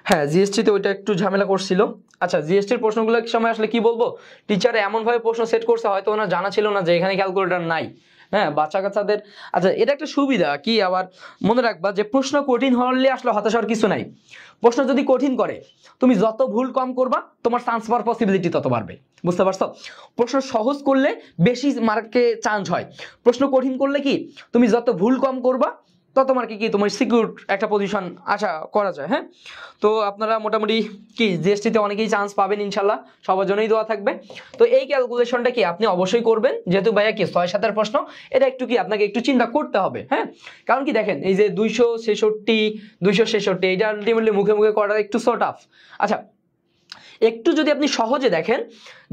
হ্যাঁ, জিএসটিতে ওইটা একটু ঝামেলা করছিল। আচ্ছা, জিএসটির প্রশ্নগুলোর সময় আসলে কি বলবো, টিচার এমনভাবে প্রশ্ন সেট করছে হয়তো ওনার জানা ছিল না যে এখানে ক্যালকুলেটর নাই, হ্যাঁ, বাচ্চা কাচ্চাদের। আচ্ছা, এটা একটা সুবিধা কি, আবার মনে রাখবা যে প্রশ্ন কঠিন হলে আসলে হতাশার কিছু নাই। প্রশ্ন যদি কঠিন করে তুমি যত ভুল কম করবা তোমার চান্স পাওয়ার পসিবিলিটি তত বাড়বে, বুঝতে পারছো? প্রশ্ন সহজ করলে বেশি মার্কে চান্স হয়, প্রশ্ন কঠিন করলে কি তুমি যত ভুল কম করবা তত মার্কে কি তোমার সিকিউর একটা পজিশন আশা করা যায়। হ্যাঁ, তো আপনারা মোটামুটি কি জিএসটিতে অনেকেই চান্স পাবেন ইনশাল্লাহ, সবার জন্যই দোয়া থাকবে। তো এই ক্যালকুলেশনটা কি আপনি অবশ্যই করবেন, যেহেতু ভাইয়া কি 6-7 প্রশ্ন, এটা একটু কি আপনাকে একটু চিন্তা করতে হবে। হ্যাঁ, কারণ কি দেখেন এই যে 266 এটা আলটিমেটলি মুখে মুখে করা একটু সো টাফ। আচ্ছা, একটু যদি আপনি সহজে দেখেন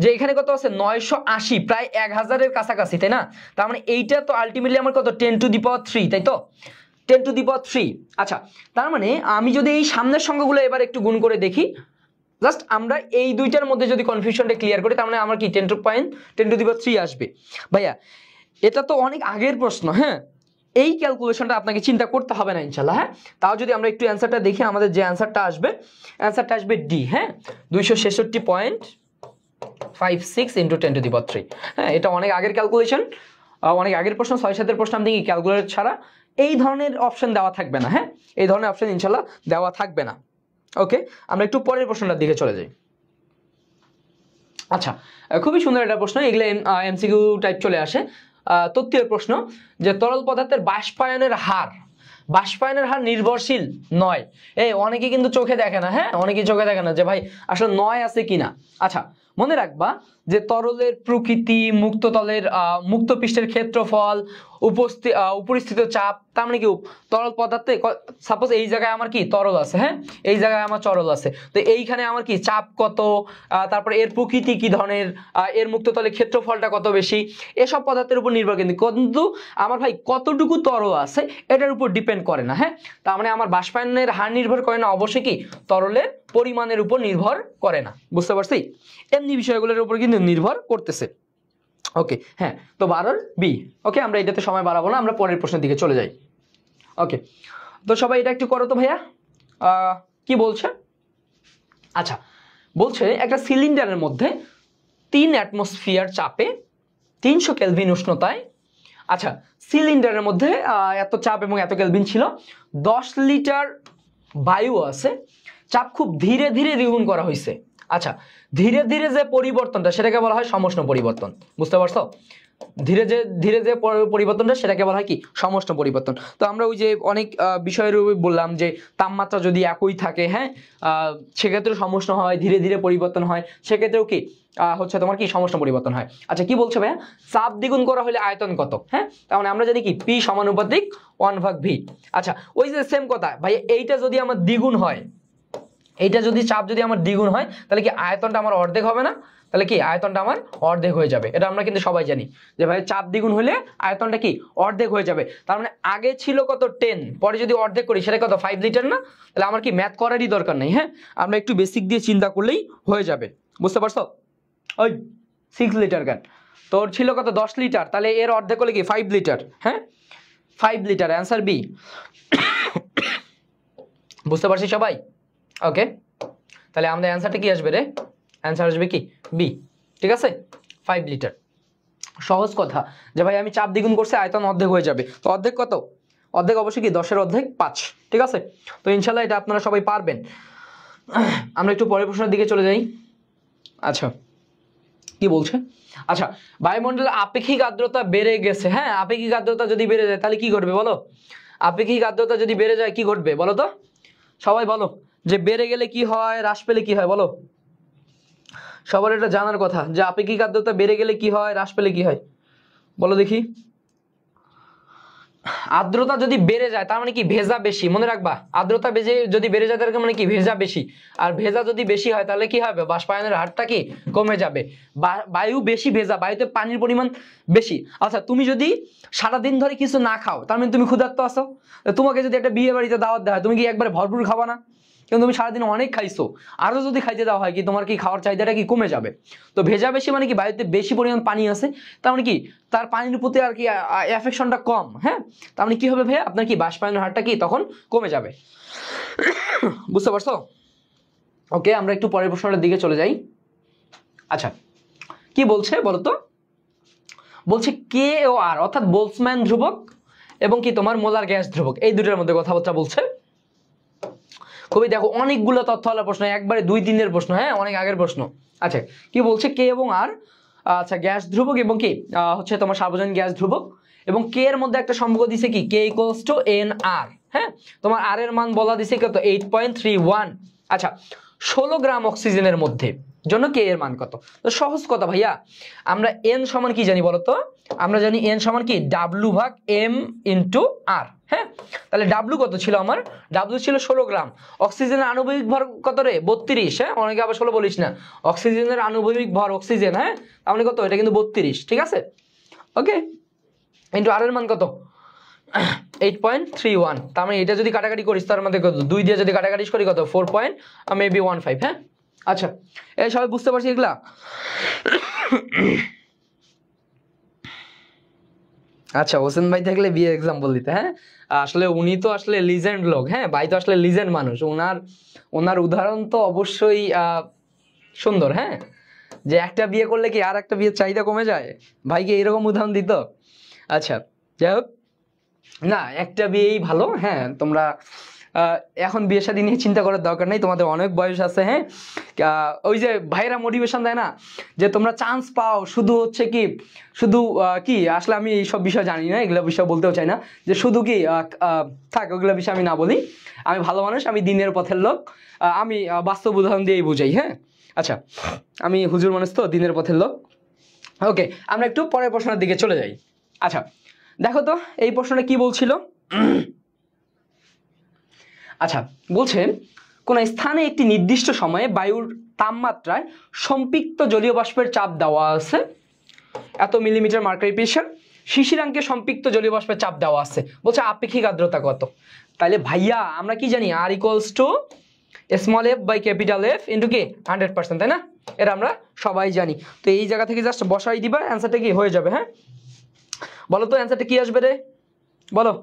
যে এখানে কত আছে 980, প্রায় 1000-এর কাছাকাছি, তাই না? তার মানে এইটা তো আলটিমেটলি আমার কত 10⁻3, তাই তো 10⁻3। আচ্ছা, তার মানে আমি যদি এই সামনের সংখ্যাগুলো এবার একটু গুণ করে দেখি, জাস্ট আমরা এই দুইটার মধ্যে যদি কনফিউশনটা ক্লিয়ার করি, তার মানে আমার কি 10⁻3 আসবে। ভাইয়া এটা তো অনেক আগের প্রশ্ন। হ্যাঁ, এই ক্যালকুলেশনটা আপনাকে চিন্তা করতে হবে না ইনশাল্লাহ। হ্যাঁ, তাও যদি আমরা একটু অ্যান্সারটা দেখি, আমাদের যে অ্যান্সারটা আসবে ডি। হ্যাঁ, 266.56 × 10⁻3। হ্যাঁ, এটা অনেক আগের ক্যালকুলেশন, অনেক আগের প্রশ্ন। 6-7 প্রশ্ন আপনি কি ক্যালকুলেটর ছাড়া এই ধরনের অপশন দেওয়া থাকবে না। হ্যাঁ, এই ধরনের অপশন ইনশাল্লাহ দেওয়া থাকবে না। ওকে, আমরা একটু পরের প্রশ্নটার দিকে চলে যাই। আচ্ছা, খুবই সুন্দর একটা প্রশ্ন, এগুলো এমসিকিউ টাইপ চলে আসে। তথ্যের প্রশ্ন যে তরল পদার্থের বাষ্পায়নের হার নির্ভরশীল নয়। অনেকে কিন্তু চোখে দেখে না। হ্যাঁ, অনেকে চোখে দেখে না যে ভাই আসলে নয় আছে কিনা। আচ্ছা, মনে রাখবা যে তরলের প্রকৃতি, মুক্ত পৃষ্ঠের ক্ষেত্রফল, উপরিস্থিত চাপ, তার মানে কি তরল পদার্থে সাপোজ এই জায়গায় আমার কি তরল আছে, হ্যাঁ, এই জায়গায় আমার তরল আছে, তো এইখানে আমার কি চাপ কত, তারপরে এর প্রকৃতি কি ধরনের, এর মুক্ত তলের ক্ষেত্রফলটা কত বেশি, এসব পদার্থের উপর নির্ভর, কিন্তু আমার ভাই কতটুকু তরল আছে এটার উপর ডিপেন্ড করে না। হ্যাঁ, তার মানে আমার বাষ্পায়নের হার নির্ভর করে না, অবশ্যই কি তরলের পরিমাণের উপর নির্ভর করে না। বুঝতে পারছি? এমনি বিষয়গুলোর উপর কিন্তু নির্ভর করতেছে। ওকে, হ্যাঁ, তো 12 বি। ওকে, আমরা এটাতে সময় বাড়াবো না, আমরা পরের প্রশ্নের দিকে চলে যাই। ওকে, তো সবাই এটা একটু করো তো ভাইয়া, কি বলছে? আচ্ছা, বলছে একটা সিলিন্ডারের মধ্যে 3 অ্যাটমসফিয়ার চাপে 300 কেলভিন উষ্ণতায়, আচ্ছা সিলিন্ডারের মধ্যে এত চাপ এবং এত কেলভিন ছিল, 10 লিটার বায়ু আছে, চাপ খুব ধীরে ধীরে দ্বিগুণ করা হয়েছে। আচ্ছা, ধীরে ধীরে যে পরিবর্তনটা সেটাকে বলা হয় সমষ্ণ পরিবর্তন। বুঝতে পারছো? ধীরে যে পরিবর্তনটা সেটাকে বলা হয় কি সমষ্ণ পরিবর্তন। তো আমরা ওই যে অনেক বিষয়ের বললাম যে তাপমাত্রা যদি একই থাকে, হ্যাঁ, সেক্ষেত্রে সমষ্ণ হয়, ধীরে ধীরে পরিবর্তন হয়, সেক্ষেত্রেও কি হচ্ছে তোমার কি সমষ্ণ পরিবর্তন হয়। আচ্ছা, কি বলছে ভাইয়া? চাপ দ্বিগুণ করা হলে আয়তন কত? হ্যাঁ, তার মানে আমরা জানি কি P সমানুপাতিক 1/v। আচ্ছা, ওই যে সেম কথা ভাই, এইটা যদি আমার দ্বিগুণ হয়, এইটা যদি চাপ যদি আমার দ্বিগুণ হয়, তাহলে কি আয়তনটা আমার অর্ধেক হবে না? তাহলে কি আয়তনটা আমার অর্ধেক হয়ে যাবে। এটা আমরা কিন্তু সবাই জানি যে ভাই চাপ দ্বিগুণ হলে আয়তনটা কি অর্ধেক হয়ে যাবে। তার মানে আগে ছিল কত 10, পরে যদি অর্ধেক করি সেটা কত 5 লিটার না? তাহলে আমার কি ম্যাথ করারই দরকার নেই। হ্যাঁ, আমরা একটু বেসিক দিয়ে চিন্তা করলেই হয়ে যাবে। বুঝতে পারছো? ওই 6 লিটার কেন, তোর ছিল কত 10 লিটার, তাহলে এর অর্ধেক হলে কি 5 লিটার। হ্যাঁ, 5 লিটার, অ্যান্সার বি। বুঝতে পারছি সবাই? ওকে, তাহলে আমাদের অ্যান্সারটা কি আসবে রে? অ্যান্সার আসবে কি বি। ঠিক আছে, 5 লিটার। সহজ কথা যে ভাই আমি চাপ দ্বিগুণ করছি, আয়তন অর্ধেক হয়ে যাবে। তো অর্ধেক কত? অর্ধেক অবশ্যই কি 10-এর অর্ধেক 5। ঠিক আছে, তো ইনশাল্লাহ এটা আপনারা সবাই পারবেন। আমরা একটু পরের প্রশ্নের দিকে চলে যাই। আচ্ছা, কি বলছে? আচ্ছা, বায়ুমণ্ডলে আপেক্ষিক আর্দ্রতা বেড়ে গেছে। হ্যাঁ, আপেক্ষিক আর্দ্রতা যদি বেড়ে যায় তাহলে কি ঘটবে বলো? আপেক্ষিক আর্দ্রতা যদি বেড়ে যায় কি ঘটবে বলো তো? সবাই বলো, যে বেড়ে গেলে কি হয়, হ্রাস পেলে কি হয়? বলো, সবার এটা জানার কথা যে আপেক্ষিক আর্দ্রতা বেড়ে গেলে কি হয়, হ্রাস পেলে কি হয়? বলো দেখি। আর্দ্রতা যদি বেড়ে যায় তার মানে কি ভেজা বেশি। মনে রাখবা, আর্দ্রতা যদি বেড়ে যায় তার মানে কি ভেজা বেশি, আর ভেজা যদি বেশি হয় তাহলে কি হবে? বাষ্পায়নের হারটা কি কমে যাবে। বায়ু বেশি ভেজা, বায়ুতে পানির পরিমাণ বেশি। আচ্ছা, তুমি যদি সারাদিন ধরে কিছু না খাও তার মানে তুমি ক্ষুধার্ত আছো। তোমাকে যদি একটা বিয়ে বাড়িতে দাওয়াত দেওয়া হয়, তুমি কি একবারে ভরপুর খাবা না? কিন্তু তুমি সারাদিন অনেক খাইছো, আরো যদি খাইতে দেওয়া হয় কি তোমার কি খাওয়ার চাহিদাটা কি কমে যাবে। তো ভেজা বেশি মানে কি বায়ুতে বেশি পরিমাণ পানি আছে, তার মানে কি তার পানির প্রতি আর কি এফেকশনটা কম। হ্যাঁ, তার মানে কি হবে ভাইয়া? আপনার কি বাষ্পায়নের হারটা কি তখন কমে যাবে। বুঝতে পারছো? ওকে, আমরা একটু পরের প্রশ্নটার দিকে চলে যাই। আচ্ছা, কি বলছে বলতো? বলছে কে ও আর, অর্থাৎ বোলসম্যান ধ্রুবক এবং কি তোমার মোলার গ্যাস ধ্রুবক, এই দুটোর মধ্যে কথাবার্তা বলছে। খুবই দেখো অনেকগুলো তথ্য হলো প্রশ্ন, একবারে 2-3 প্রশ্ন। হ্যাঁ, অনেক আগের প্রশ্ন। আচ্ছা, কি বলছে? কে এবং আর, আচ্ছা গ্যাস ধ্রুবক এবং কি হচ্ছে তোমার সার্বজনীন গ্যাস ধ্রুবক, এবং কে এর মধ্যে একটা সম্পর্ক দিছে কি কে ইকুয়ালস টু এন আর। হ্যাঁ, তোমার আর এর মান বলা দিছে কত 8.31। আচ্ছা 16 গ্রাম অক্সিজেনের মধ্যে জন্য কে এর মান কত? তো সহজ কথা ভাইয়া, আমরা এন সমান কি জানি বলতো? আমরা জানি এন সমান কি ডাব্লিউ ভাগ এম ইন্টু আর। হ্যাঁ, তাহলে ডাব্লিউ কত ছিল আমার? ডাব্লিউ ছিল 16 গ্রাম। অক্সিজেনের আণবিক ভর কত রে? 32। হ্যাঁ, অনেকে আবার 16 বলিস না, অক্সিজেনের আণবিক ভর অক্সিজেন, হ্যাঁ তাহলে কত? এটা কিন্তু 32, ঠিক আছে। ওকে, ইন্টু আর এর মান কত? 8.31। তার মানে এটা যদি কাটাকাটি করিস তার মধ্যে কত? 2 দিয়ে যদি কাটাকাটি করি কত? 4.15। হ্যাঁ, আচ্ছা এই সবাই বুঝতে পারছি এগুলা? আচ্ছা, হোসেন ভাই থাকলে বিয়ে এক্সাম্পল দিতে। হ্যাঁ, আসলে উনি তো আসলে লিজেন্ড লোক। হ্যাঁ, ভাই তো আসলে লিজেন্ড মানুষ। ওনার উদাহরণ তো অবশ্যই সুন্দর। হ্যাঁ, যে একটা বিয়ে করলে কি আর একটা বিয়ের চাহিদা কমে যায়? ভাইকে এরকম উদাহরণ দিত। আচ্ছা যাই হোক, না একটা বিয়েই ভালো। হ্যাঁ, তোমরা এখন বিয়ে শাদী নিয়ে চিন্তা করার দরকার নেই, তোমাদের অনেক বয়স আছে। হ্যাঁ, ওই যে ভাইরা মোটিভেশন দেয় না যে তোমরা চান্স পাও, শুধু হচ্ছে কি শুধু কি আসলে আমি এইসব বিষয় জানি না, এগুলো বিষয় বলতেও চাই না, যে শুধু কি থাক ওইগুলো বিষয় আমি না বলি। আমি ভালো মানুষ, আমি দিনের পথের লোক, আমি বাস্তব উদাহরণ দিয়েই বুঝাই। হ্যাঁ, আচ্ছা আমি হুজুর মানুষ তো, দিনের পথের লোক। ওকে, আমরা একটু পরের প্রশ্নের দিকে চলে যাই। আচ্ছা দেখো তো এই প্রশ্নটা কি বলছিল। আচ্ছা বলছে কোন স্থানে একটি নির্দিষ্ট সময়ে বায়ুর তাপমাত্রায় সম্পৃক্ত জলীয় বাষ্পের চাপ দেওয়া আছে এত মিলিমিটার মার্কারি প্রেসার, শিশিরাঙ্কে সম্পৃক্ত জলীয় বাষ্পের চাপ দেওয়া আছে। বলছে আপেক্ষিক আর্দ্রতা কত? তাহলে ভাইয়া আমরা কি জানি? R equals to small F by capital F into কি 100%, তাই না? এটা আমরা সবাই জানি। তো এই জায়গা থেকে জাস্ট বসাই দিবা, অ্যান্সারটা কি হয়ে যাবে। হ্যাঁ, বলো তো অ্যান্সারটা কি আসবে রে, বলো।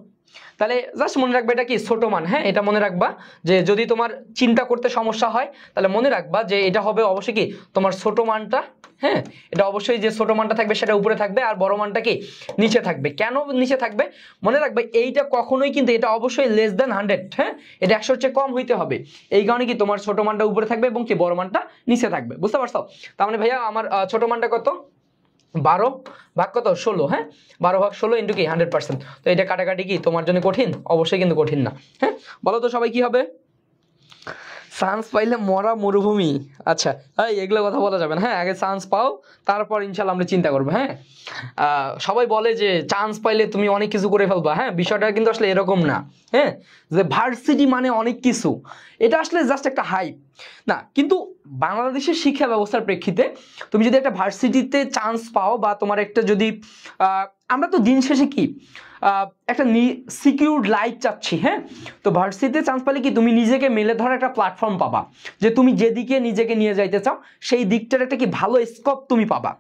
তাহলে জাস্ট মনে রাখবে এটা কি ছোট মান। হ্যাঁ, এটা মনে রাখবা যে যদি তোমার চিন্তা করতে সমস্যা হয় তাহলে মনে রাখবা যে এটা হবে অবশ্যই কি তোমার ছোট মানটা। হ্যাঁ, এটা অবশ্যই যে ছোট মানটা থাকবে সেটা উপরে থাকবে আর বড় মানটা কি নিচে থাকবে। কেন নিচে থাকবে মনে রাখবে, এইটা কখনোই কিন্তু এটা অবশ্যই লেস দেন 100। হ্যাঁ, এটা 100-র চেয়ে কম হইতে হবে। এই কারণে কি তোমার ছোট মানটা উপরে থাকবে এবং কি বড় মানটা নিচে থাকবে। বুঝতে পারছো? তার মানে ভাইয়া আমার ছোট মানটা কত? 12 ভাগ কত? 16। হ্যাঁ, 12 ভাগ 16 ইন্টু কি 100%। তো এটা কাটাকাটি কি তোমার জন্য কঠিন? অবশ্যই কিন্তু কঠিন না। হ্যাঁ, বলো তো সবাই কি হবে? চান্স পাইলে মরা মরুভূমি। আচ্ছা হ্যাঁ, এগুলো কথা বলা যাবে না। হ্যাঁ, আগে চান্স পাও, তারপর ইনশাল্লাহ আমরা চিন্তা করবো। হ্যাঁ, সবাই বলে যে চান্স পাইলে তুমি অনেক কিছু করে ফেলবা। হ্যাঁ, বিষয়টা কিন্তু আসলে এরকম না। হ্যাঁ, যে ভার্সিটি মানে অনেক কিছু, এটা আসলে জাস্ট একটা হাইপ না। কিন্তু বাংলাদেশের শিক্ষা ব্যবস্থার প্রেক্ষিতে তুমি যদি একটা ভার্সিটিতে চান্স পাও বা তোমার একটা যদি আমরা তো দিন শেষে কি একটা সিকিউরড লাইফ চাচ্ছি। হ্যাঁ, তো ভার্সিটিতে চান্স পেলে কি তুমি নিজেকে মেলে ধরার একটা প্ল্যাটফর্ম পাবা, যে তুমি যেদিকে নিজেকে নিয়ে যাইতে চাও সেই দিকটার একটা কি ভালো স্কোপ তুমি পাবা।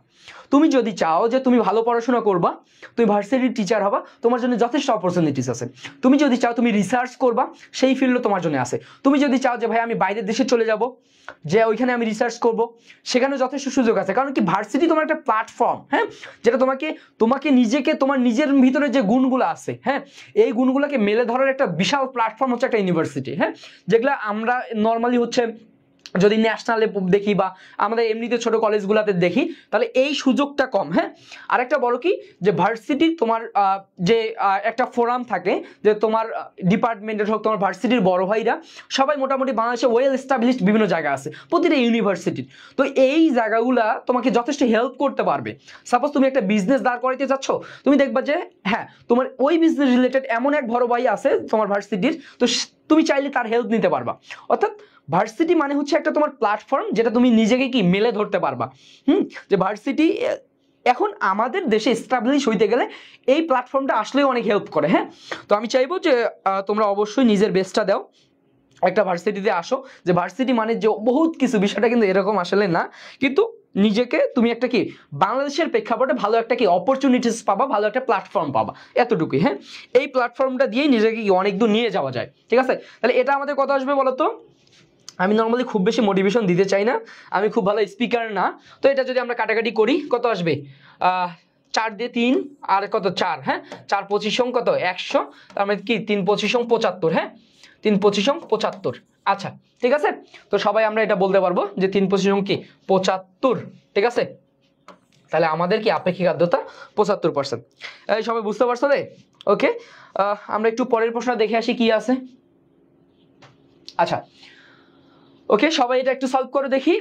তুমি যদি চাও যে তুমি ভালো পড়াশোনা করবা, তুমি ভার্সিটির টিচার হবা, তোমার জন্য যথেষ্ট অপরচুনিটিস আছে। তুমি যদি চাও তুমি রিসার্চ করবা, সেই ফিল্ডও তোমার জন্য আছে। তুমি যদি চাও যে ভাই আমি বাইরের দেশে চলে যাব, যে ওইখানে আমি রিসার্চ করব, সেখানেও যথেষ্ট সুযোগ আছে। কারণ কি ভার্সিটি তোমার একটা প্ল্যাটফর্ম। হ্যাঁ, যেটা তোমাকে নিজেকে তোমার নিজের ভিতরে যে গুণগুলো আছে, হ্যাঁ এই গুণগুলোকে মেলে ধরার একটা বিশাল প্ল্যাটফর্ম হচ্ছে একটা ইউনিভার্সিটি। হ্যাঁ, যেগুলো আমরা নর্মালি হচ্ছে যদি ন্যাশনালে দেখি বা আমাদের এমনিতে ছোট কলেজগুলোতে দেখি তাহলে এই সুযোগটা কম। হ্যাঁ, আরেকটা বড় কি যে ভার্সিটি তোমার যে একটা ফোরাম থাকে, যে তোমার ডিপার্টমেন্টের হোক তোমার ভার্সিটির বড় ভাইরা সবাই মোটামুটি বাংলাদেশে ওয়েল এস্টাবলিশড বিভিন্ন জায়গা আছে প্রতিটা ইউনিভার্সিটির। তো এই জায়গাগুলা তোমাকে যথেষ্ট হেল্প করতে পারবে। সাপোজ তুমি একটা বিজনেস দাঁড় করাইতে চাচ্ছ, তুমি দেখবা যে হ্যাঁ তোমার ওই বিজনেস রিলেটেড এমন এক বড় ভাই আছে তোমার ভার্সিটির, তো তুমি চাইলে তার হেল্প নিতে পারবা। অর্থাৎ ভার্সিটি মানে হচ্ছে একটা তোমার প্ল্যাটফর্ম যেটা তুমি নিজেকে কি মেলে ধরতে পারবা। যে ভার্সিটি এখন আমাদের দেশে এস্টাবলিশ হইতে গেলে এই প্ল্যাটফর্মটা আসলেই অনেক হেল্প করে। হ্যাঁ, তো আমি চাইবো যে তোমরা অবশ্যই নিজের বেস্টটা দাও, একটা ভার্সিটিতে আসো। যে ভার্সিটি মানে যে বহুত কিছু, বিষয়টা কিন্তু এরকম আসলে না। কিন্তু নিজেকে তুমি একটা কি বাংলাদেশের প্রেক্ষাপটে ভালো একটা কি অপরচুনিটিস পাবা, ভালো একটা প্ল্যাটফর্ম পাবা, এতটুকুই। হ্যাঁ, এই প্ল্যাটফর্মটা দিয়েই নিজেকে কি অনেক দূর নিয়ে যাওয়া যায়। ঠিক আছে, তাহলে এটা আমাদের কত আসবে বলো তো? আমি নর্মালি খুব বেশি মোটিভেশন দিতে চাই না, আমি খুব ভালো স্পিকার না। তো এটা যদি আমরা কাটাকাটি করি কত আসবে? 4 দিয়ে 3 আর কত 4। হ্যাঁ, 4 25 কত 100, তার মানে কি 3 25 75। হ্যাঁ, 3 25 75। আচ্ছা ঠিক আছে, তো সবাই আমরা এটা বলতে পারবো যে 3 25 কি 75। ঠিক আছে, তাহলে আমাদের কি আপেক্ষিক আর্দ্রতা 75%। এই সবাই বুঝতে পারছো রে? ওকে, আমরা একটু পরের প্রশ্ন দেখে আসি কি আছে। আচ্ছা ওকে, সবাই এটা একটু সলভ করে দেখি।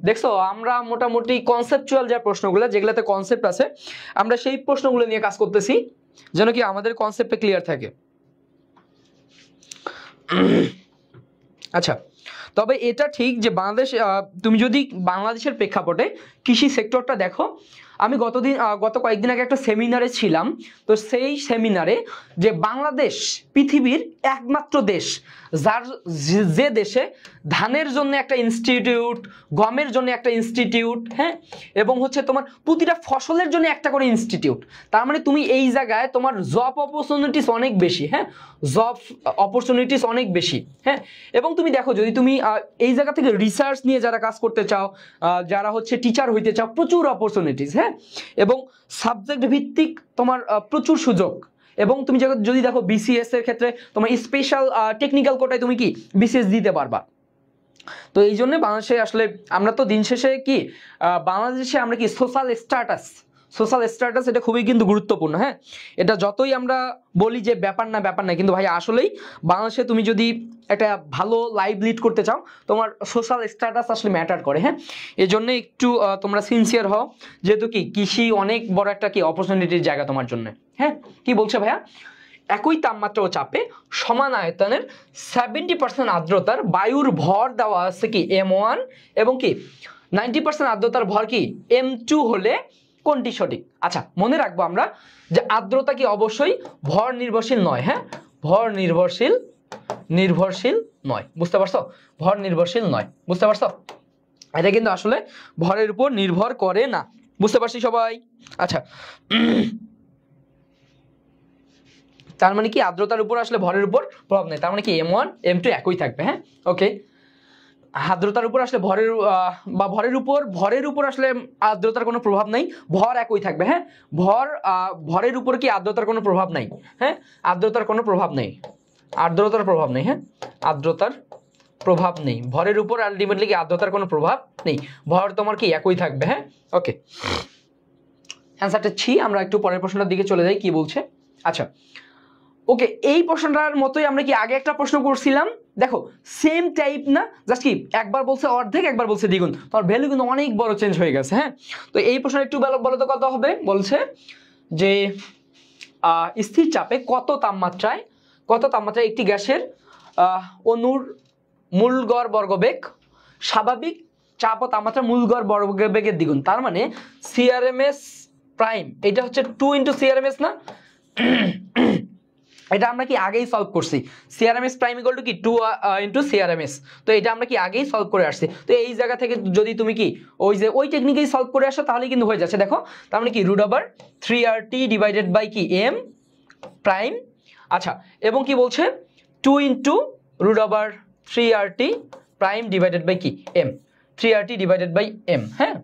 দেখছো আমরা মোটামুটি কনসেপচুয়াল যে প্রশ্নগুলো, যেগুলোতে কনসেপ্ট আছে, আমরা সেই প্রশ্নগুলো নিয়ে কাজ করতেছি যেন কি আমাদের কনসেপ্টে ক্লিয়ার থাকে। আচ্ছা, তবে এটা ঠিক যে বাংলাদেশ, তুমি যদি বাংলাদেশের প্রেক্ষাপটে কৃষি সেক্টরটা দেখো, আমি গত কয়েকদিন আগে একটা সেমিনারে ছিলাম, তো সেই সেমিনারে যে বাংলাদেশ পৃথিবীর একমাত্র দেশ যে দেশে ধানের জন্য একটা ইনস্টিটিউট, গমের জন্য একটা ইনস্টিটিউট, হ্যাঁ, এবং হচ্ছে তোমার প্রতিটা ফসলের জন্য একটা করে ইনস্টিটিউট। তার মানে তুমি এই জায়গায় তোমার জব অপরচুনিটিস অনেক বেশি, হ্যাঁ, জব অপরচুনিটিস অনেক বেশি, হ্যাঁ। এবং তুমি দেখো যদি তুমি এই জায়গা থেকে রিসার্চ নিয়ে যারা কাজ করতে চাও, যারা হচ্ছে টিচার হইতে চাও, প্রচুর অপরচুনিটিস, হ্যাঁ, এবং সাবজেক্ট ভিত্তিক তোমার প্রচুর সুযোগ। এবং তুমি যদি দেখো বিসিএস এর ক্ষেত্রে তোমার স্পেশাল টেকনিক্যাল কোটায় তুমি কি বিসিএস দিতে পারবা। তো এই জন্য বাংলাদেশে আসলে আমরা তো দিন শেষে কি বাংলাদেশে আমরা কি সোশ্যাল স্ট্যাটাস এটা খুবই কিন্তু গুরুত্বপূর্ণ, হ্যাঁ। এটা যতই আমরা বলি যে ব্যাপার না, কিন্তু ভাই আসলেই বাংলাদেশে তুমি যদি একটা ভালো লাইফ লিড করতে চাও, তোমার সোশ্যাল স্ট্যাটাস আসলে ম্যাটার করে, হ্যাঁ। এই জন্য একটু তোমরা সিনসিয়ার হও, যেহেতু কি কৃষি অনেক বড় একটা কি অপরচুনিটির জায়গা তোমার জন্য, হ্যাঁ। কি বলছে ভাইয়া? একই তাপমাত্রা ও চাপে সমান আয়তনের 70% আর্দ্রতার বায়ুর ভর দেওয়া আছে কি M1 এবং কি 90% আর্দ্রতার ভর কি M2 হলে কোনটি সঠিক? আচ্ছা, মনে রাখবো আমরা যে আর্দ্রতা কি অবশ্যই ভর নির্ভরশীল নয়, হ্যাঁ, ভর নির্ভরশীল নয়। বুঝতে পারছো? ভর নির্ভরশীল নয়, বুঝতে পারছো? এটা কিন্তু আসলে ভরের উপর নির্ভর করে না। বুঝতে পারছি সবাই? আচ্ছা, তার মানে কি আর্দ্রতার উপর আসলে ভরের উপর প্রভাব নেই, তার মানে কি M1 M2 একই থাকবে, হ্যাঁ। ওকে, আর্দ্রতার উপর আসলে ভরের উপর আসলে আর্দ্রতার কোনো প্রভাব নাই, ভর একই থাকবে, হ্যাঁ। ভরের উপর কি আর্দ্রতার কোনো প্রভাব নাই, হ্যাঁ, আর্দ্রতার প্রভাব নেই, হ্যাঁ, আর্দ্রতার প্রভাব নেই, ভরের উপর আলটিমেটলি কি আর্দ্রতার কোনো প্রভাব নেই, ভর তোমার কি একই থাকবে, হ্যাঁ। ওকে, অ্যান্সারটা ছি। আমরা একটু পরের প্রশ্নটার দিকে চলে যাই, কি বলছে। আচ্ছা ওকে, এই প্রশ্নটার মতোই আমরা কি আগে একটা প্রশ্ন করছিলাম, দেখো সেম টাইপ না, জাস্ট কি একবার বলছে অর্ধেক, একবার বলছে দ্বিগুণ, তোমার ভ্যালু কিন্তু অনেক বড় চেঞ্জ হয়ে গেছে, হ্যাঁ। তো এই প্রশ্নটা একটু বলো তো কত হবে। বলছে যে স্থির চাপে কত তাপমাত্রায় একটি গ্যাসের অণুর মূল গড় বর্গবেগ স্বাভাবিক চাপ ও তাপমাত্রা মূল গড় বর্গবেগের দ্বিগুণ। তার মানে সিআরএমএস প্রাইম, এটা হচ্ছে 2 × সিআরএমএস না, এটা আমরা কি আগেই সলভ করছি। সিআরএমএস প্রাইম ইকুয়াল টু কি 2 × সিআরএমএস, তো এটা আমরা কি আগেই সলভ করে আসছি। তো এই জায়গা থেকে যদি তুমি কি ওই টেকনিকেই সলভ করে আসো, তাহলে কিন্তু হয়ে যাচ্ছে। দেখো তার মানে কি √3RT ডিভাইডেড বাই কি M প্রাইম। আচ্ছা, এবং কি বলছে 2 × √3RT প্রাইম ডিভাইডেড বাই কি M, 3RT divided by M, হ্যাঁ,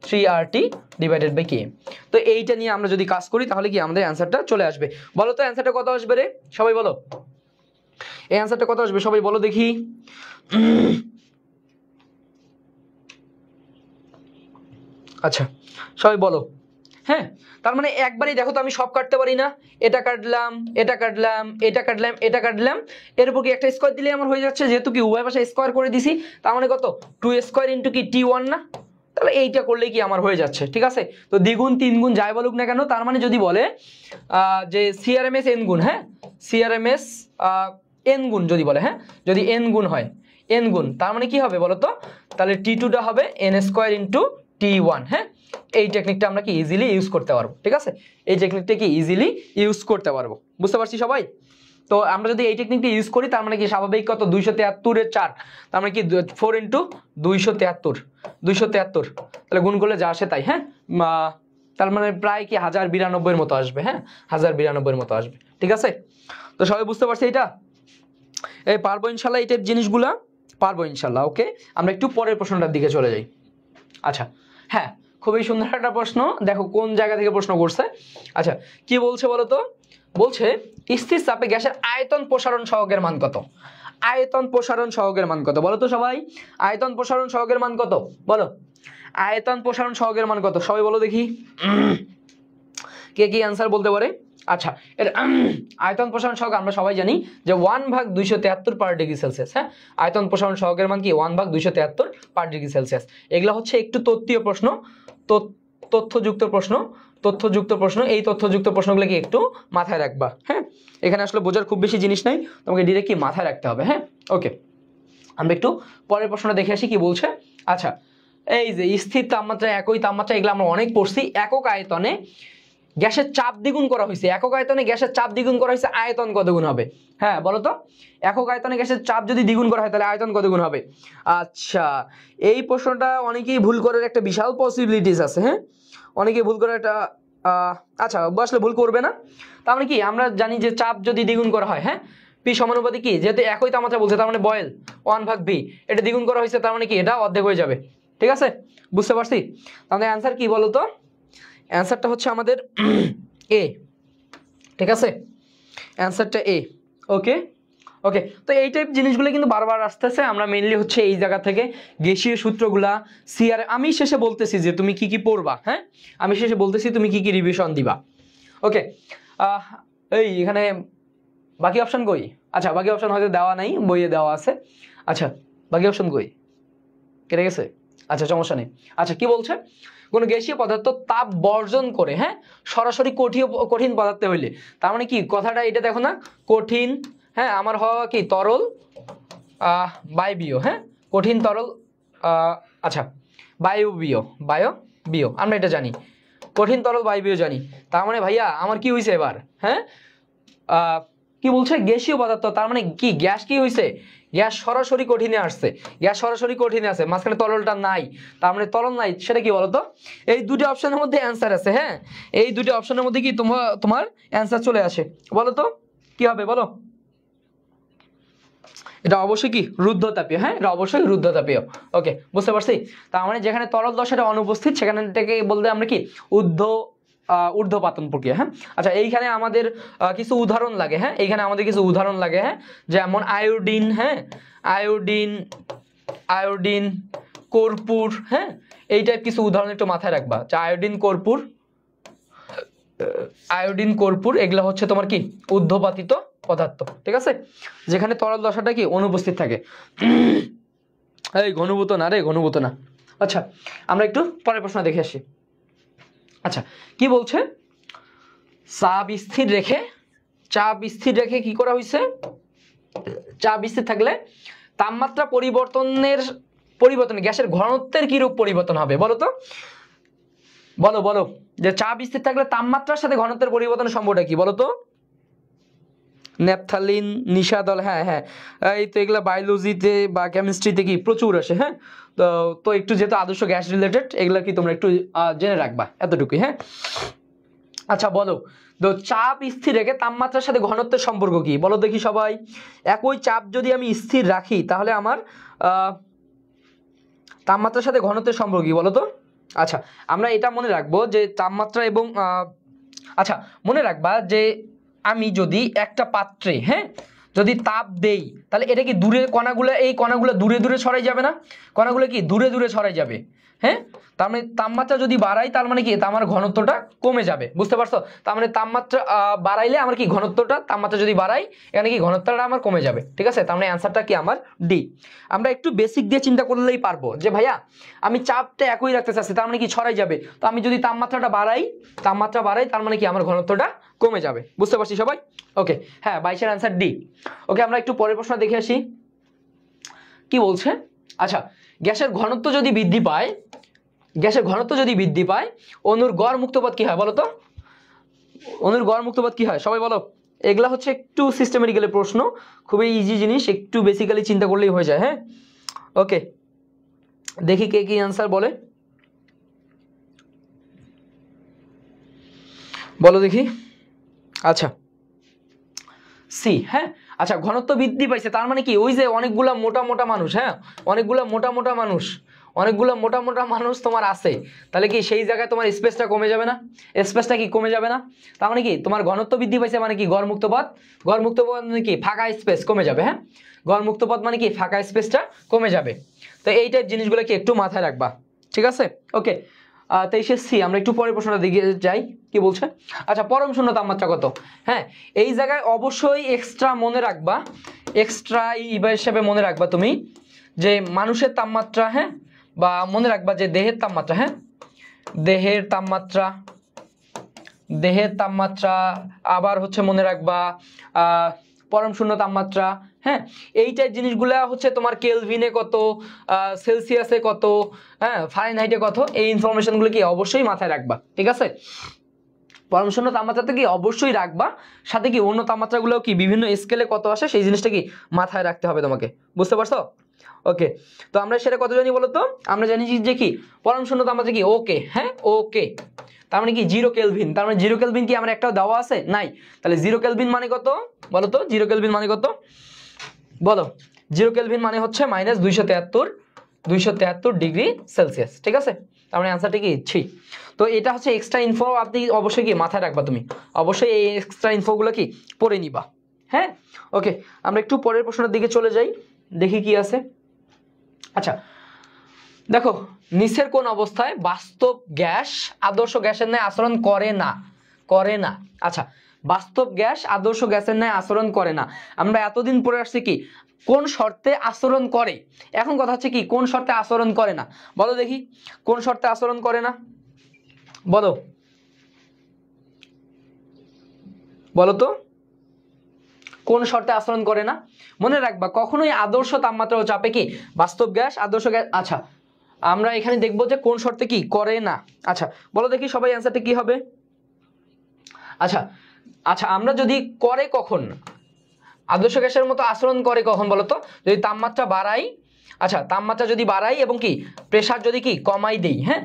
3RT ডিভাইডেড বাই KM। তো এইটা নিয়ে আমরা যদি কাজ করি তাহলে কি আমাদের অ্যান্সারটা চলে আসবে। বলো তো অ্যান্সারটা কত আসবে রে, সবাই বলো, এই অ্যান্সারটা কত আসবে সবাই বলো দেখি। আচ্ছা সবাই বলো, হ্যাঁ। তার মানে একবারই দেখো তো, আমি সব কাটতে পারি না, এটা কাটলাম, এটা কাটলাম, এটা কাটলাম, এটা কাটলাম, এর উপর কি একটা স্কোয়ার দিলে আমার হয়ে যাচ্ছে, যেহেতু কি উভয় পাশে স্কোয়ার করে দিছি, তার মানে কত 2² × কি T1 না, তাহলে এইটা করলে কি আমার হয়ে যাচ্ছে, ঠিক আছে। তো দ্বিগুণ তিনগুণ যাই বলুক না কেন, তার মানে যদি বলে যে সিআরএমএস এন গুণ, হ্যাঁ, সিআরএমএস এন গুণ যদি বলে, হ্যাঁ, যদি এন গুণ হয়, এন গুণ, তার মানে কি হবে বলো তো, তাহলে T2টা হবে n² × T1, হ্যাঁ। এই টেকনিকটা আমরা কি ইজিলি ইউজ করতে পারবো, ঠিক আছে, এই টেকনিকটা কি ইজিলি ইউজ করতে পারবো। বুঝতে পারছি সবাই? তো আমরা যদি এই টেকনিকটা ইউজ করি, তার মানে কি স্বাভাবিক কত 273 × 4, তার মানে কি 4 × 273, তাহলে গুণ করলে যা আসে তাই, হ্যাঁ। তার মানে প্রায় কি 1092 মতো আসবে, হ্যাঁ, 1092 মতো আসবে, ঠিক আছে। তো সবাই বুঝতে পারছি এটা, এই পারবো ইনশাল্লাহ, এই টাইপ জিনিসগুলা পারবো ইনশাল্লাহ। ওকে, আমরা একটু পরের প্রশ্নটার দিকে চলে যাই। আচ্ছা হ্যাঁ, খুবই সুন্দর একটা প্রশ্ন, দেখো কোন জায়গা থেকে প্রশ্ন করছে। আচ্ছা কি বলছে বলো তো, বলছে স্থির চাপে গ্যাসের আয়তন প্রসারণ সহগের মান কত? আয়তন প্রসারণ সহগের মান কত বলো তো সবাই, আয়তন প্রসারণ সহগের মান কত বলো। আয়তন প্রসারণ সহগের মান কত? সবাই বলো দেখি কে কি অ্যান্সার বলতে পারে। আচ্ছা, এর আয়তন প্রসারণ সহগ আমরা সবাই জানি যে 1/273 পার ডিগ্রি সেলসিয়াস। হ্যাঁ, আয়তন প্রসারণ সহগের মান কি 1/273 পার ডিগ্রি সেলসিয়াস। এগুলা হচ্ছে একটু তথ্যীয় প্রশ্ন, তথ্যযুক্ত প্রশ্ন, এই তথ্যযুক্ত প্রশ্নগুলো কি একটু মাথায় রাখবা। হ্যাঁ, এখানে আসলে বোঝার খুব বেশি জিনিস নাই, তোমাকে ডিরেক্ট কি মাথায় রাখতে হবে। হ্যাঁ, ওকে, আমরা একটু পরের প্রশ্নটা দেখে আসি কি বলছে। আচ্ছা, এই যে স্থির তাপমাত্রা, একই তাপমাত্রা, এগুলো আমরা অনেক পড়ছি। একক আয়তনে গ্যাসের চাপ দ্বিগুণ করা হয়েছে, একক আয়তনে গ্যাসের চাপ দ্বিগুণ করা হয়েছে, আয়তন কত গুণ হবে? হ্যাঁ বলো তো, একক আয়তনে গ্যাসের চাপ যদি দ্বিগুণ করা হয় তাহলে আয়তন কত গুণ হবে? আচ্ছা, এই প্রশ্নটা অনেকেই ভুল করার একটা বিশাল পসিবিলিটিস আছে। হ্যাঁ, অনেকেই ভুল করার একটা আচ্ছা আসলে ভুল করবে না। তার মানে কি আমরা জানি যে চাপ যদি দ্বিগুণ করা হয়, হ্যাঁ, পি সমানুপাতিক কি, যেহেতু একই তাপমাত্রা বলছে তার মানে বয়েল 1/v, এটা দ্বিগুণ করা হয়েছে তার মানে কি এটা অর্ধেক হয়ে যাবে। ঠিক আছে, বুঝতে পারছি। তাহলে অ্যান্সার কি বলো তো? অ্যান্সারটা হচ্ছে আমাদের এ। ঠিক আছে, অ্যান্সারটা এ। ওকে ওকে, তো এই টাইপ জিনিসগুলো কিন্তু বারবার আসতেছে। আমরা মেইনলি হচ্ছে এই জায়গা থেকে গ্যাসীয় সূত্রগুলা, সিআর, আমি শেষে বলতেছি যে তুমি কি কি পড়বা। হ্যাঁ, আমি শেষে বলতেছি তুমি কি কি রিভিশন দিবা। ওকে, এই এখানে বাকি অপশন কই? আচ্ছা, বাকি অপশন হয়তো দেওয়া নাই, বইয়ে দেওয়া আছে। আচ্ছা, বাকি অপশন কই? কেটে গেছে? আচ্ছা, সমস্যা নেই। আচ্ছা, কি বলছে? কোন গ্যাসীয় পদার্থ তাপ বর্জন করে, হ্যাঁ, সরাসরি কঠিন পদার্থে হইলে, তার মানে কি কথাটা এটা দেখো না, কঠিন, হ্যাঁ, আমার হওয়া কি তরল বায়বীয়, হ্যাঁ, কঠিন তরল, আচ্ছা বায়বীয়, আমরা এটা জানি, কঠিন তরল বায়বীয় জানি। তার মানে ভাইয়া আমার কি হয়েছে এবার? হ্যাঁ, কি বলছে? গ্যাসীয় পদার্থ, তার মানে কি গ্যাস কি হয়েছে? গ্যাস সরাসরি কঠিনে আসছে, গ্যাস সরাসরি কঠিনে আছে, মাঝখানে তরলটা নাই, তার মানে তরল নাই, সেটা কি বলতো? এই দুটো অপশনের মধ্যে অ্যান্সার আছে। হ্যাঁ, এই দুটো অপশনের মধ্যে কি তোমার অ্যান্সার চলে আসে, বলো তো কি হবে? বলো, এটা অবশ্যই কি রুদ্ধতাপীয়। হ্যাঁ, এটা অবশ্যই রুদ্ধতাপীয়। ওকে, বুঝতে পারছি। তার মানে যেখানে তরল দশাটা অনুপস্থিত সেখানে থেকে বলতে আমরা কি ঊর্ধ্বপাতন প্রক্রিয়া। হ্যাঁ, আচ্ছা, এইখানে আমাদের কিছু উদাহরণ লাগে। হ্যাঁ, এইখানে আমাদের কিছু উদাহরণ লাগে। হ্যাঁ, যেমন আয়োডিন, হ্যাঁ, আয়োডিন কর্পূর, হ্যাঁ, এই টাইপ কিছু উদাহরণ একটু মাথায় রাখবা। আয়োডিন কর্পূর এগুলো হচ্ছে তোমার কি ঊর্ধ্বপাতিত পদার্থ। ঠিক আছে, যেখানে তরল দশাটা কি অনুপস্থিত থাকে। এই ঘনীভূত না রে, ঘনীভূত না। আচ্ছা, আমরা একটু পরের প্রশ্ন দেখে আসি। আচ্ছা, কি বলছে? চাপ স্থির রেখে কি করা হয়েছে? চাপ স্থির থাকলে তাপমাত্রা পরিবর্তনে গ্যাসের ঘনত্বের কি রূপ পরিবর্তন হবে? বলো তো, বলো যে চাপ স্থির থাকলে তাপমাত্রার সাথে ঘনত্বের পরিবর্তনের সম্পর্কটা কি? বলো তো। ন্যাপথালিন, নিশাদল, হ্যাঁ হ্যাঁ, এই তো এগুলা বায়োলজিতে বা কেমিস্ট্রিতে কি প্রচুর আসে। হ্যাঁ, তো একটু যেহেতু আদর্শ গ্যাস রিলেটেড, এগুলা কি তোমরা একটু জেনে রাখবা, এতটুকুই। হ্যাঁ, আচ্ছা বলো তো, চাপ স্থির রেখে তাপমাত্রার সাথে ঘনত্বের সম্পর্ক কি? বলো দেখি সবাই। একই চাপ যদি আমি স্থির রাখি তাহলে আমার তাপমাত্রার সাথে ঘনত্বের সম্পর্ক কি? বলো তো। আচ্ছা, আমরা এটা মনে রাখবো যে তাপমাত্রা এবং আচ্ছা, মনে রাখবা যে আমি যদি একটা পাত্রে, হ্যাঁ, যদি তাপ দেই তাহলে এটা কি দূরে কণাগুলো, এই কণাগুলো দূরে দূরে ছড়াই যাবে না? কণাগুলো কি দূরে দূরে ছড়াই যাবে। হ্যাঁ, তার মানে তাপমাত্রা যদি বাড়াই তার মানে কি আমার ঘনত্বটা কমে যাবে। বুঝতে পারছো? তার মানে তাপমাত্রা বাড়াইলে আমার কি ঘনত্বটা, তাপমাত্রা যদি বাড়াই এখানে কি ঘনত্বটা আমার কমে যাবে। ঠিক আছে, তার মানে অ্যান্সারটা কি আমার ডি। আমরা একটু বেসিক দিয়ে চিন্তা করলেই পারবো যে ভাইয়া আমি চাপটা একই রাখতে চাচ্ছি, তার মানে কি ছড়াই যাবে। তো আমি যদি তাপমাত্রা বাড়াই তার মানে কি আমার ঘনত্বটা কমে যাবে। বুঝতে পারছি সবাই? ওকে, হ্যাঁ, 22-এর অ্যান্সার ডি। ওকে, আমরা একটু পরের প্রশ্ন দেখে আসি কি বলছে। আচ্ছা, গ্যাসের ঘনত্ব যদি বৃদ্ধি পায় অণুর গড় মুক্তপথ কি হয়? বলো তো, অণুর গড় মুক্তপথ কি হয়? সবাই বলো। এগুলা হচ্ছে একটু সিস্টেমেটিক্যালি প্রশ্ন, খুবই ইজি জিনিস, একটু বেসিক্যালি চিন্তা করলেই হয়ে যায়। হ্যাঁ, ওকে, দেখি কে কি অ্যান্সার বলে, বলো দেখি। আচ্ছা, সি। হ্যাঁ, আচ্ছা, ঘনত্ব বৃদ্ধি পাইছে তার মানে কি ওই যে অনেকগুলা মোটা মোটা মানুষ, হ্যাঁ, অনেকগুলা মোটা মোটা মানুষ তোমার আছে, তাহলে কি সেই জায়গায় তোমার স্পেসটা কমে যাবে না? স্পেসটা কি কমে যাবে না? তার মানে কি তোমার ঘনত্ব বৃদ্ধি পাইছে মানে কি গড় মুক্ত পথ মানে কি ফাঁকা স্পেস কমে যাবে। হ্যাঁ, গড় মুক্ত পথ মানে কি ফাঁকা স্পেসটা কমে যাবে। তো এই টাইপ জিনিসগুলো কি একটু মাথায় রাখবা। ঠিক আছে ওকে 23 সি আমরা একটু পরের প্রশ্নটা দিকে যাই কি বলছে আচ্ছা পরম শূন্য তাপমাত্রা কত হ্যাঁ এই জায়গায় অবশ্যই এক্সট্রা মনে রাখবা এক্সট্রা হিসেবে মনে রাখবা তুমি যে মানুষের তাপমাত্রা হ্যাঁ বা মনে রাখবা যে দেহের তাপমাত্রা হ্যাঁ দেহের তাপমাত্রা আবার হচ্ছে মনে রাখবা পরম শূন্য তাপমাত্রা হ্যাঁ এইটাই জিনিসগুলা হচ্ছে তোমার কেলভিনে কত সেলসিয়াসে কত হ্যাঁ ফারেনহাইটে কত এই ইনফরমেশনগুলো কি অবশ্যই মাথায় রাখবা ঠিক আছে পরম শূন্য তাপমাত্রাতে কি অবশ্যই রাখবা সাথে কি অন্য তাপমাত্রাগুলো কি বিভিন্ন স্কেলে কত আসে সেই জিনিসটা কি মাথায় রাখতে হবে তোমাকে বুঝতে পারছো ওকে তো আমরা সেটা কত জানি বলো তো আমরা জানি যে কি পরম শূন্য তাপমাত্রা কি ওকে হ্যাঁ ওকে তার মানে কি 0 কেলভিন তার মানে 0 কেলভিন কি আমার একটাও দেওয়া আছে নাই তাহলে 0 কেলভিন মানে কত বলো তো 0 কেলভিন মানে কত বলো 0 কেলভিন মানে হচ্ছে -273 ডিগ্রি সেলসিয়াস ঠিক আছে তার মানে आंसरটা কি 3 তো এটা হচ্ছে এক্সট্রা ইনফো আপনি অবশ্যই কি মাথায় রাখবা তুমি অবশ্যই এই এক্সট্রা ইনফোগুলো কি পড়ে নিবা হ্যাঁ ওকে আমরা একটু পরের প্রশ্নের দিকে চলে যাই দেখি কি আছে আচ্ছা দেখো নিচের কোন অবস্থায় বাস্তব গ্যাস আদর্শ গ্যাসের ন্যায় আচরণ করে না আচ্ছা বাস্তব গ্যাস আদর্শ গ্যাসের ন্যায় আচরণ করে না আমরা এতদিন পড়ে আসছি কি কোন শর্তে আচরণ করে এখন কথা হচ্ছে কি কোন শর্তে আচরণ করে না বলো দেখি কোন শর্তে আচরণ করে না বলো তো কোন শর্তে আচরণ করে না মনে রাখবা কখনোই আদর্শ তাপমাত্রা ও চাপে কি বাস্তব গ্যাস আদর্শ গ্যাস আচ্ছা আমরা এখানে দেখব যে কোন শর্তে কি করে না আচ্ছা বলো দেখি সবাই आंसरটা কি হবে আচ্ছা আচ্ছা আমরা যদি করে কখন আদর্শ গ্যাসের মতো আচরণ করে কখন বলো তো যদি তাপমাত্রা বাড়াই আচ্ছা তাপমাত্রা যদি বাড়াই এবং কি প্রেসার যদি কি কমাই দেই হ্যাঁ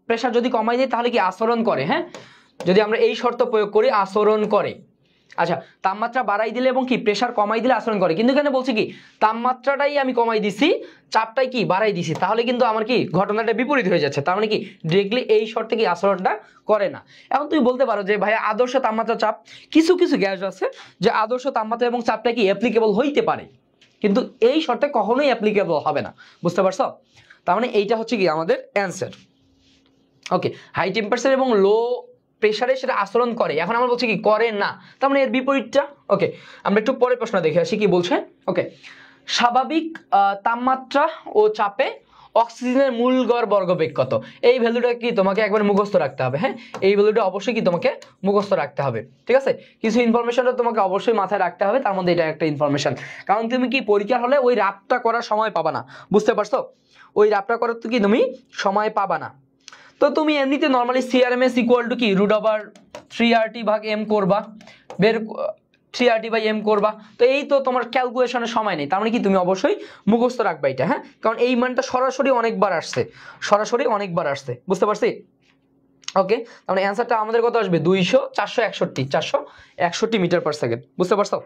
প্রেসার যদি কমাই দেই তাহলে কি আচরণ করে হ্যাঁ যদি আমরা এই শর্ত প্রয়োগ করি আচরণ করে আচ্ছা তাপমাত্রা বাড়াই দিলে এবং কি প্রেসার কমাই দিলে আচরণ করে কিন্তু এখানে বলছি কি তাপমাত্রাটাই আমি কমাই দিছি চাপটাই কি বাড়াই দিছি তাহলে কিন্তু আমার কি ঘটনাটা বিপরীত হয়ে যাচ্ছে তার মানে কি ডাইরেক্টলি এই শর্তে কি আচরণটা করে না এখন তুমি বলতে পারো যে ভাই আদর্শ তাপমাত্রা চাপ কিছু কিছু গ্যাস আছে যে আদর্শ তাপমাত্রা এবং চাপটা কি অ্যাপ্লিকেবল হইতে পারে কিন্তু এই শর্তে কখনোই অ্যাপ্লিকেবল হবে না বুঝতে পারছো তার মানে এইটা হচ্ছে কি আমাদের অ্যানসার ওকে হাই টেম্পারেচার এবং লো প্রেসারে সেটা আচরণ করে এখন আমরা বলছি কি করে না তার মানে এর বিপরীতটা ওকে আমরা একটু পরের প্রশ্ন দেখে আসি কি বলছে ওকে স্বাভাবিক তাপমাত্রা ও চাপে অক্সিজেনের মূল গড় বর্গবেগ কত এই ভ্যালুটা কি তোমাকে একবার মুখস্থ রাখতে হবে হ্যাঁ এই ভ্যালুটা অবশ্যই কি তোমাকে মুখস্থ রাখতে হবে ঠিক আছে কিছু ইনফরমেশনটা তোমাকে অবশ্যই মাথায় রাখতে হবে তার মধ্যে এটা একটা ইনফরমেশন কারণ তুমি কি পরীক্ষা হলে ওই রাতটা করার সময় পাবা না বুঝতে পারছো ওই রাতটা করার তো কি তুমি সময় পাবা না তো তুমি এমনিতে নরমালি CRMS ইকুয়াল টু কি √3RT/m করবা বের 3RT/m করবা তো এই তো তোমার ক্যালকুলেশনের সময় নেই তার মানে কি তুমি অবশ্যই মুখস্থ রাখবা এটা হ্যাঁ কারণ এই মানটা সরাসরি অনেকবার আসছে বুঝতে পারছি ওকে তার মানে অ্যানসারটা আমাদের কত আসবে 461 মিটার/সেকেন্ড বুঝতে পারছো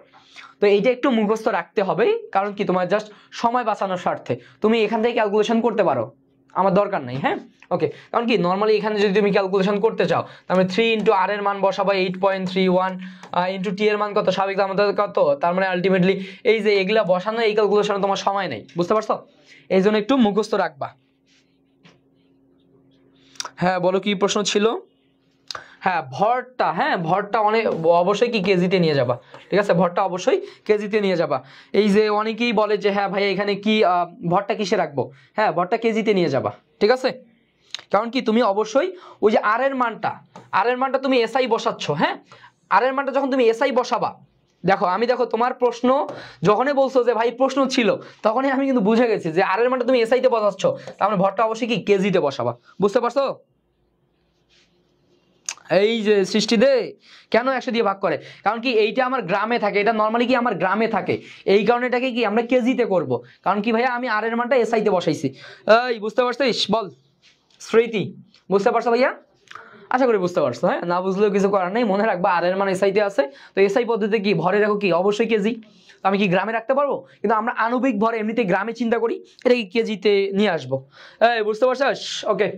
তো এইটা একটু মুখস্থ রাখতে হবে কারণ কি তোমার জাস্ট সময় বাঁচানোর স্বার্থে তুমি এখান থেকে ক্যালকুলেশন করতে পারো আমার দরকার নাই হ্যাঁ ওকে কারণ কি নরমালি এখানে যদি তুমি ক্যালকুলেশন করতে চাও তাহলে 3 * r এর মান বসাবা 8.31 * t এর মান কত স্বাভাবিক তাপমাত্রা কত তার মানে আলটিমেটলি এই যে এগুলা বসানো এই ক্যালকুলেশনে তোমার সময় নেই বুঝতে পারছো এইজন্য একটু মুখস্থ রাখবা হ্যাঁ বলো কি প্রশ্ন ছিল হ্যাঁ ভরটা অনেক অবশ্যই কি কেজিতে নিয়ে যাবা ঠিক আছে ভরটা অবশ্যই কেজিতে নিয়ে যাবা এই যে অনেকেই বলে যে হ্যাঁ ভাই এখানে কি ভরটা কিসে রাখবো হ্যাঁ ভরটা কেজিতে নিয়ে যাবা ঠিক আছে কারণ কি তুমি অবশ্যই ওই যে আর এর মানটা তুমি এসআই বসাচ্ছ হ্যাঁ আর এর মানটা যখন তুমি এসআই বসাবা দেখো তোমার প্রশ্ন যখনই বলছো যে ভাই প্রশ্ন ছিল তখনই আমি কিন্তু বুঝে গেছি যে আর এর মানটা তুমি এসআই তে বসাচ্ছ তার মানে ভরটা অবশ্যই কি কেজিতে বসাবা বুঝতে পারছো এই যে সৃষ্টি দে কেন 100 দিয়ে ভাগ করে কারণ কি এইটা আমার গ্রামে থাকে এটা নরমালি কি আমার গ্রামে থাকে এই কারণে এটাকে কি আমরা কেজিতে করব কারণ কি ভাইয়া আমি আর এর মানটা এসআই তে বসাইছি এই বুঝতে পারছিস বল স্মৃতি বুঝতে পারছো ভাইয়া আশা করি বুঝতে পারছো হ্যাঁ না বুঝলেও কিছু করার নেই মনে রাখবা আর এর মান এসআই তে আছে তো এসআই পদ্ধতিতে কি ভরে রাখো কি অবশ্যই কেজি তো আমি কি গ্রামে রাখতে পারবো কিন্তু আমরা আণবিক ভর এমনিতে গ্রামে চিন্তা করি এটা কি কেজিতে নিয়ে আসবো এই বুঝতে পারছিস ওকে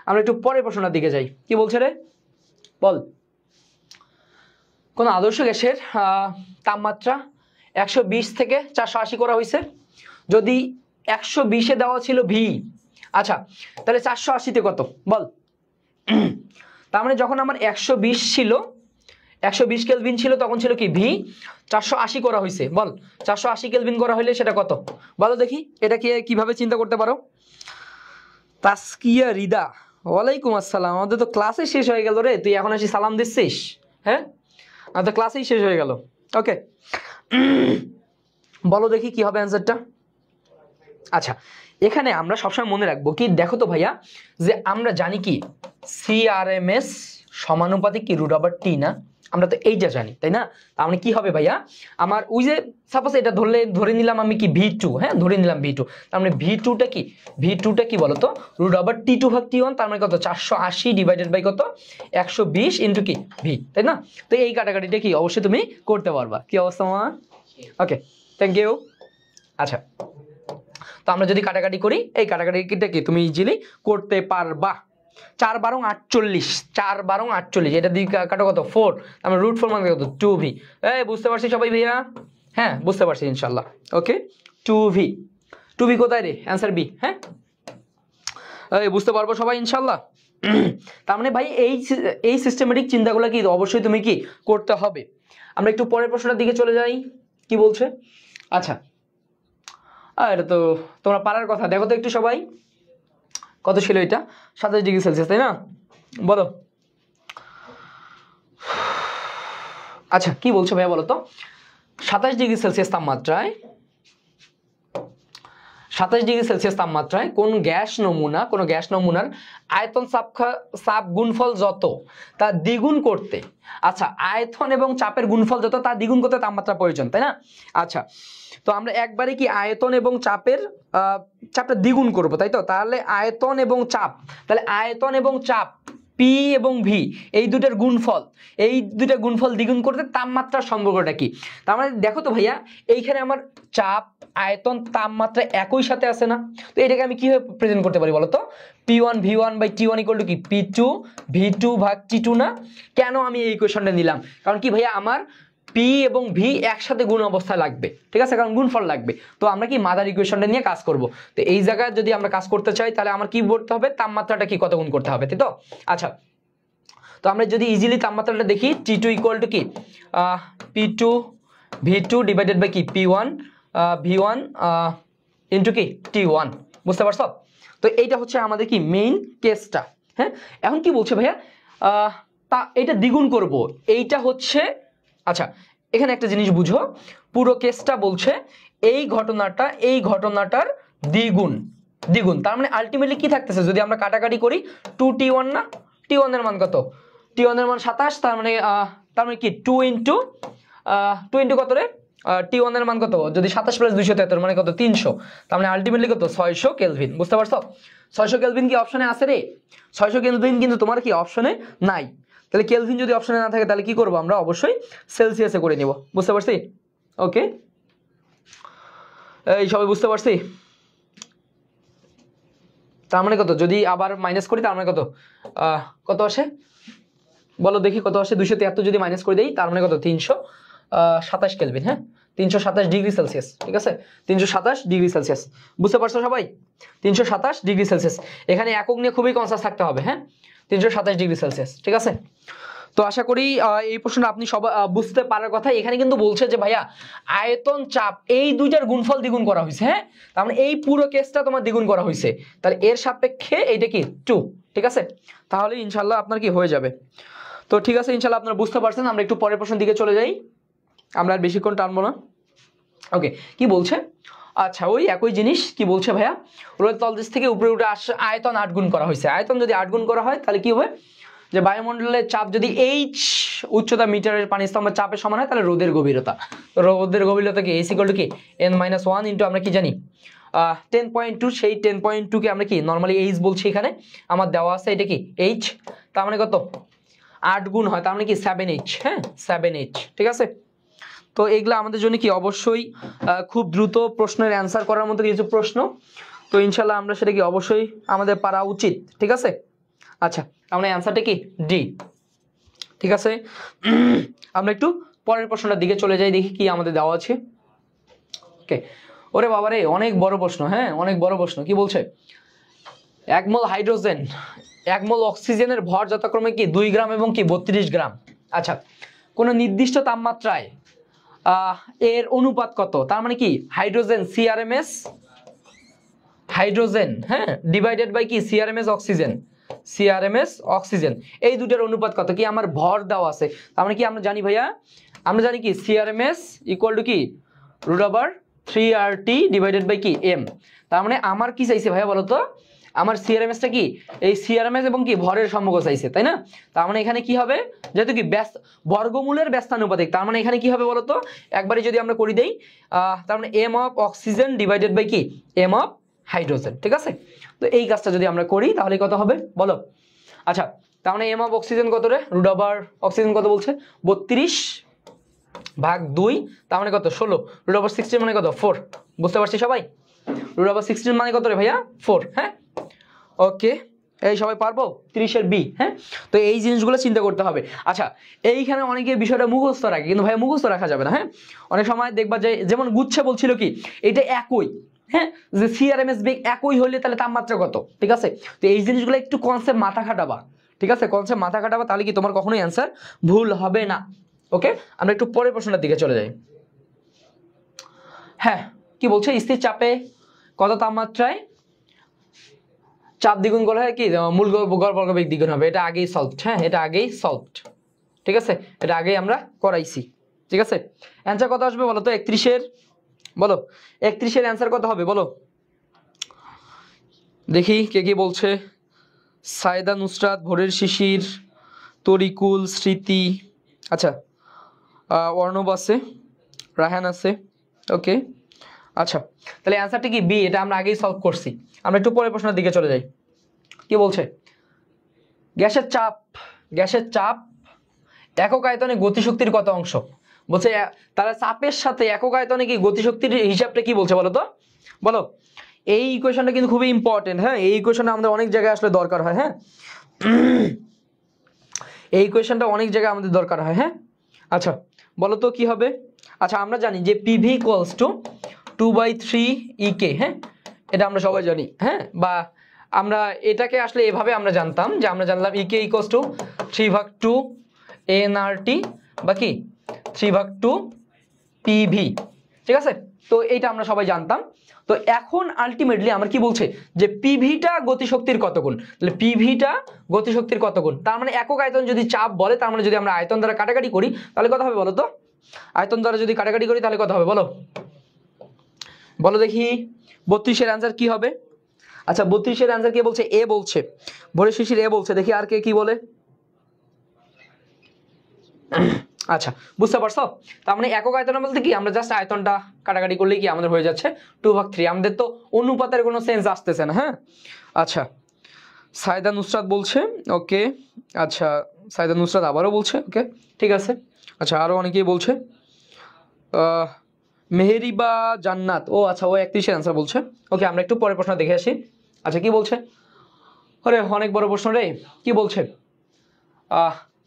আমরা একটু পরের প্রশ্নটার দিকে যাই কি বলছে রে বল কোন আদর্শ গ্যাসের তাপমাত্রা 120 থেকে 480 করা হয়েছে যদি 120 এ দেওয়া ছিল ভি আচ্ছা তাহলে 480 তে কত বল? তার মানে যখন আমার 120 ছিল, 120 কেলভিন ছিল, তখন ছিল কি ভি, 480 করা হয়েছে, বল 480 কেলভিন করা হলে সেটা কত বলো দেখি। এটা কিভাবে চিন্তা করতে পারো? তাসকিয়া রিদা, ওয়ালাইকুম আসসালাম। আমাদের তো ক্লাসে শেষ হয়ে গেল রে, তুই এখন আসি সালাম দিচ্ছিস? হ্যাঁ, আমাদের তো ক্লাসেই শেষ হয়ে গেল। ওকে, বলো দেখি কি হবে অ্যান্সারটা। আচ্ছা, এখানে আমরা সবসময় মনে রাখবো কি, দেখো তো ভাইয়া, যে আমরা জানি কি সিআরএমএস সমানুপাতিক কি √T না, আমরা তো এইটা জানি তাই না? তার মানে কি হবে ভাইয়া, আমার ওই যে সাপোজ এটা ধরে নিলাম আমি কি V2, হ্যাঁ ধরে নিলাম V2, তার মানে V2টা কি, V2টা কি বলতো √T2/T1, তার মানে কত 480 ডিভাইডেড বাই কত 120 ইন্টু কি V, তাই না? তো এই কাটাকাটিটা কি অবশ্যই তুমি করতে পারবা। কি অবস্থা মা? ওকে, থ্যাংক ইউ। আচ্ছা, তো আমরা যদি কাটাকাটি করি, এই কাটাকাটিটা কি তুমি ইজিলি করতে পারবা। 4 × 48, 4 × 48, এটা দিয়ে কাটো কত 4, আমরা √4 মানে কত 2V। এই বুঝতে পারছি সবাই ভাইয়া? হ্যাঁ বুঝতে পারছি ইনশাল্লাহ। ওকে, 2V, 2V কোথায় রে? Answer B. হ্যাঁ, এই বুঝতে পারবো সবাই ইনশাল্লাহ। তার মানে ভাই এই সিস্টেমেটিক চিন্তাগুলো কি অবশ্যই তুমি কি করতে হবে। আমরা একটু পরের প্রশ্নটার দিকে চলে যাই, কি বলছে। আচ্ছা, এটা তো তোমরা পারার কথা, দেখো তো একটু সবাই কত ছিল এটা, 27 ডিগ্রি সেলসিয়াস তাই না? বলো। আচ্ছা কি বলছো ভাইয়া বলো তো, 27 ডিগ্রি সেলসিয়াস তাপমাত্রায়, 27 ডিগ্রি সেলসিয়াস তাপমাত্রায় কোন গ্যাস নমুনার আয়তন চাপ গুণফল যত তা দ্বিগুণ করতে, আচ্ছা আয়তন এবং চাপের গুণফল যত তা দ্বিগুণ করতে তাপমাত্রা প্রয়োজন, তাই না? আচ্ছা, তো আমরা একবারে কি আয়তন এবং চাপটা দ্বিগুণ করব, তাই তো? তাহলে আয়তন এবং চাপ পি এবং ভি এই দুটার গুণফল দ্বিগুণ করতে তাপমাত্রার সম্পর্কটা কি। তার মানে দেখো তো ভাইয়া, এইখানে আমার চাপ, আয়তন, তাপমাত্রা একই সাথে আছে না? তো এটাকে আমি কিভাবে প্রেজেন্ট করতে পারি বলো তো? P1 V1/T1 = কি P2 V2/T2 না? কেন আমি এই ইকুয়েশনটা নিলাম, কারণ কি ভাইয়া, আমার পি এবং ভি একসাথে গুণ অবস্থায় লাগবে, ঠিক আছে, কারণ গুণফল লাগবে। তো আমরা কি মাদার ইকুয়েশনটা নিয়ে কাজ করব। তো এই জায়গায় যদি আমরা কাজ করতে চাই, তাহলে আমার কি করতে হবে, তাপমাত্রাটা কি কত গুণ করতে হবে, তাই তো? আচ্ছা, তো আমরা যদি ইজিলি তাপমাত্রাটা দেখি, T2 = কি P2 V2 ডিভাইডেড বাই কি P1 V1 ইন্টু কি T1, বুঝতে পারছো? তো এইটা হচ্ছে আমাদের কি মেইন কেসটা। হ্যাঁ, এখন কি বলছে ভাইয়া, এটা দ্বিগুণ করব, এইটা হচ্ছে, আচ্ছা এখানে একটা জিনিস বুঝো, পুরো কেসটা বলছে এই ঘটনাটার দ্বিগুণ, তার মানে আলটিমেটলি কি থাকতেছে, যদি আমরা কাটাকাটি করি 2T1 না, T1 এর মান কত, T1 এর মান 27, তার মানে কি 2 ইন্টু কত রে, T1 এর মান কত, যদি 27 + 273 মানে কত 300, তার মানে আলটিমেটলি কত 600 কেলভিন, বুঝতে পারছো? 600 কেলভিন কি অপশনে আছে রে? 600 কেলভিন কিন্তু তোমার কি অপশনে নাই। তাহলে কেলভিন যদি অপশনে না থাকে, তাহলে কি করব আমরা, অবশ্যই সেলসিয়াসে করে নিব, বুঝতে পারছি? ওকে, এই সবাই বুঝতে পারছি? তার মানে কত, যদি আবার মাইনাস করি, তার মানে কত আসে বলো দেখি, কত আসে? 273 যদি মাইনাস করে দেই, তার মানে কত 327 কেলভিন। হ্যাঁ, 327 ডিগ্রি সেলসিয়াস, ঠিক আছে, 327 ডিগ্রি সেলসিয়াস, বুঝতে পারছো সবাই? 327 ডিগ্রি সেলসিয়াস, এখানে একক নিয়ে খুবই কনসাস থাকতে হবে। হ্যাঁ, 327 ডিগ্রি সেলসিয়াস, ঠিক আছে। তো আশা করি এই প্রশ্নটা আপনি সবাই বুঝতে পারার কথা। এখানে কিন্তু বলছে যে ভাইয়া আয়তন, চাপ এই দুইটার গুণফল দ্বিগুণ করা হয়েছে। হ্যাঁ, তার মানে এই পুরো কেসটা তোমার দ্বিগুণ করা হয়েছে, তাহলে এর সাপেক্ষে এইটা কি 2, ঠিক আছে, তাহলে ইনশাল্লাহ আপনার কি হয়ে যাবে। তো ঠিক আছে, ইনশাল্লাহ আপনারা বুঝতে পারছেন। আমরা একটু পরের প্রশ্নের দিকে চলে যাই, আমরা আর বেশিক্ষণ টানবো না। ওকে, কি বলছে, আচ্ছা ওই একই জিনিস কি বলছে ভাইয়া, রোদের তলদেশ থেকে উপরে উঠে আয়তন 8 গুণ করা হয়েছে। আয়তন যদি 8 গুণ করা হয়, তাহলে কি হবে, যে বায়ুমণ্ডলের চাপ যদি H উচ্চতা মিটারের পানি স্তম্ভের চাপের সমান হয়, তাহলে রোদের গভীরতা কি H = কি n-1 ইন্টু আমরা কি জানি 10.2, সেই 10.2 কে আমরা কি নরমালি H বলছি, এখানে আমার দেওয়া আছে এটা কি H, তার মানে কত 8 গুণ হয়, তার মানে কি 7H। হ্যাঁ, 7H, ঠিক আছে। তো এগুলা আমাদের জন্য কি অবশ্যই খুব দ্রুত প্রশ্নের অ্যান্সার করার মতো কিছু প্রশ্ন, তো ইনশাল্লাহ আমরা সেটা কি অবশ্যই আমাদের পারা উচিত, ঠিক আছে। আচ্ছা, আমরা অ্যান্সারটা কি ডি, ঠিক আছে। আমরা একটু পরের প্রশ্নটার দিকে চলে যাই, দেখি কি আমাদের দেওয়া আছে। ওকে, ওরে বাবারে অনেক বড় প্রশ্ন, হ্যাঁ অনেক বড় প্রশ্ন। কি বলছে, 1 মোল হাইড্রোজেন 1 মোল অক্সিজেনের ভর যথাক্রমে কি 2 গ্রাম এবং কি 32 গ্রাম। আচ্ছা, কোন নির্দিষ্ট তাপমাত্রায় এর অনুপাত কত? তার মানে কি হাইড্রোজেন সিআরএমএস হাইড্রোজেন, হ্যাঁ, ডিভাইডেড বাই কি সিআরএমএস অক্সিজেন, সিআরএমএস অক্সিজেন, এই দুটোর অনুপাত কত? কি আমার ভর দেওয়া আছে, তার মানে কি আমরা জানি ভাইয়া, আমরা জানি কি সিআরএমএস ইকুয়াল টু কি √3RT ডিভাইডেড বাই কি এম। তার মানে আমার কি চাইছে ভাইয়া বলো তো, আমার সিআরএমএসটা কি এই সিআরএমএস এবং কি ভরের সম্মুখ চাইছে, তাই না? তার মানে এখানে কি হবে, যেহেতু কি বর্গমূলের ব্যস্তানুপাতিক, তার মানে এখানে কি হবে বলো তো, একবারই যদি আমরা করে দেই, তার মানে M of oxygen divided by কি এম অফ হাইড্রোজেন, ঠিক আছে? তো এই কাজটা যদি আমরা করি তাহলে কত হবে বলো? আচ্ছা, তার মানে এম অফ অক্সিজেন কত রে, অক্সিজেন কত বলছে 32/2, তার মানে কত 16, √16 মানে কত 4, বুঝতে পারছি সবাই? √16 মানে কত রে ভাইয়া 4, হ্যাঁ ওকে, এই সবাই পারবো 30-এর বি, হ্যাঁ? তো এই জিনিসগুলো চিন্তা করতে হবে। আচ্ছা, এইখানে অনেকে বিষয়টা মুখস্থ রাখে, কিন্তু ভাইয়া মুখস্থ রাখা যাবে না, হ্যাঁ? অনেক সময় দেখবা যে যেমন গুচ্ছে বলছিল কি এটা একই, হ্যাঁ, যে সিআরএমএস বেগ একই হলে তাহলে তাপমাত্রা কত, ঠিক আছে? তো এই জিনিসগুলো একটু কনসেপ্ট মাথা খাটাবা, ঠিক আছে? কনসেপ্ট মাথা খাটাবা, তাহলে কি তোমার কখনোই অ্যান্সার ভুল হবে না। ওকে, আমরা একটু পরের প্রশ্নটার দিকে চলে যাই। হ্যাঁ, কি বলছে, স্থির চাপে কত তাপমাত্রায় চাপ দ্বিগুণ করলে হয় কি মূল গড় বেগ দ্বিগুণ হবে। এটা আগেই সলভড, হ্যাঁ, এটা আগেই সলভড, ঠিক আছে? এটা আগেই আমরা করাইছি, ঠিক আছে? অ্যান্সার কত আসবে বলো তো 31-এর, বলো 31-এর অ্যান্সার কত হবে বলো দেখি, কে কি বলছে? সাইদা নুসরাত, ভোরের শিশির, তরিকুল, স্মৃতি, আচ্ছা অর্ণব আছে, রায়হান আছে, ওকে। আচ্ছা, তাহলে অ্যান্সারটা কি বি, এটা আমরা আগেই সলভ করছি। আমরা একটু পরের প্রশ্নের দিকে চলে যাই। কি বলছে, গ্যাসের চাপ একক আয়তনে গতিশক্তির কত অংশ? বলছে তাহলে চাপের সাথে একক আয়তনে কি গতিশক্তির হিসাবটা কি বলছে বলো তো, বলো। এই ইকুয়েশনটা কিন্তু খুবই ইম্পর্টেন্ট, হ্যাঁ, এই ইকুয়েশনটা আমাদের অনেক জায়গায় আসলে দরকার হয়, হ্যাঁ, এই ইকুয়েশনটা অনেক জায়গায় আমাদের দরকার হয়, হ্যাঁ। আচ্ছা, বলো তো কি হবে? আচ্ছা, আমরা জানি যে PV = 2/3 হ্যাঁ, এটা আমরা সবাই জানি, হ্যাঁ, বা আমরা এটাকে আসলে এভাবে আমরা জানতাম, যে আমরা জানলাম EK = 3/2 nRT বা কি 3/2 PV, ঠিক আছে? তো এইটা আমরা সবাই জানতাম। তো এখন আলটিমেটলি আমার কি বলছে যে পিভিটা গতিশক্তির কত গুণ, তাহলে পিভিটা গতিশক্তির কত গুণ, তার মানে একক আয়তন যদি চাপ বলে, তার মানে যদি আমরা আয়তন দ্বারা কাটাকাটি করি তাহলে কত হবে বলো তো? আয়তন দ্বারা যদি কাটাকাটি করি তাহলে কত হবে বলো, বলো দেখি। 32-এর অ্যান্সার কি হবে? আচ্ছা, 32-এর অ্যান্সার কে বলছে? এ বলছে, ভোরের শিশির এ বলছে, দেখি আর কে কি বলে। আচ্ছা, বুঝতে পারছো? তার মানে একক আয়তন বলতে কি আমরা জাস্ট আয়তনটা কাটাকাটি করলে কি আমাদের হয়ে যাচ্ছে 2/3, আমাদের তো অনুপাতের কোনো সেন্স আসতেছে না, হ্যাঁ। আচ্ছা, সাইদা নুসরাত বলছে, ওকে। আচ্ছা, সাইদা নুসরাত আবারও বলছে, ওকে, ঠিক আছে। আচ্ছা, আরো অনেকেই বলছে, মেহেরিবা জান্নাত, ও আচ্ছা, ও 31-এর অ্যান্সার বলছে, ওকে। আমরা একটু পরের প্রশ্ন দেখে আসি। আচ্ছা, কি বলছে? আরে অনেক বড় প্রশ্ন রে, কি বলছে?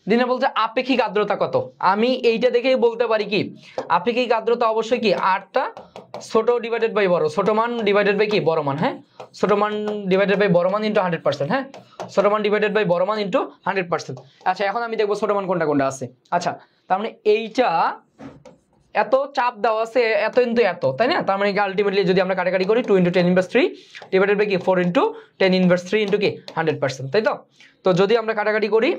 দিনে বলছে আপেক্ষিক আর্দ্রতা কত? আমি এইটা দেখেই বলতে পারি কি আপেক্ষিক আর্দ্রতা অবশ্যই কি আরটা ছোট ডিভাইডেড বাই বড়, ছোট মান ডিভাইডেড বাই কি বড় মান, হ্যাঁ, ছোট মান ডিভাইডেড বাই বড় মান ইনটু 100%, হ্যাঁ, ছোট মান ডিভাইডেড বাই বড় মান ইনটু 100%। আচ্ছা, এখন আমি দেখবো ছোট মান কোনটা কোনটা আছে। আচ্ছা, তার মানে এইটা এত চাপ দেওয়া আছে, এত ইনটু এত, তাই না? তার মানে আলটিমেটলি যদি আমরা কাটাকাটি করি 2 × 10⁻³ ডিভাইডেড বাই কি 4 × 10⁻³ ইনটু কি 100%, তাই তো? তো যদি আমরা কাটাকাটি করি,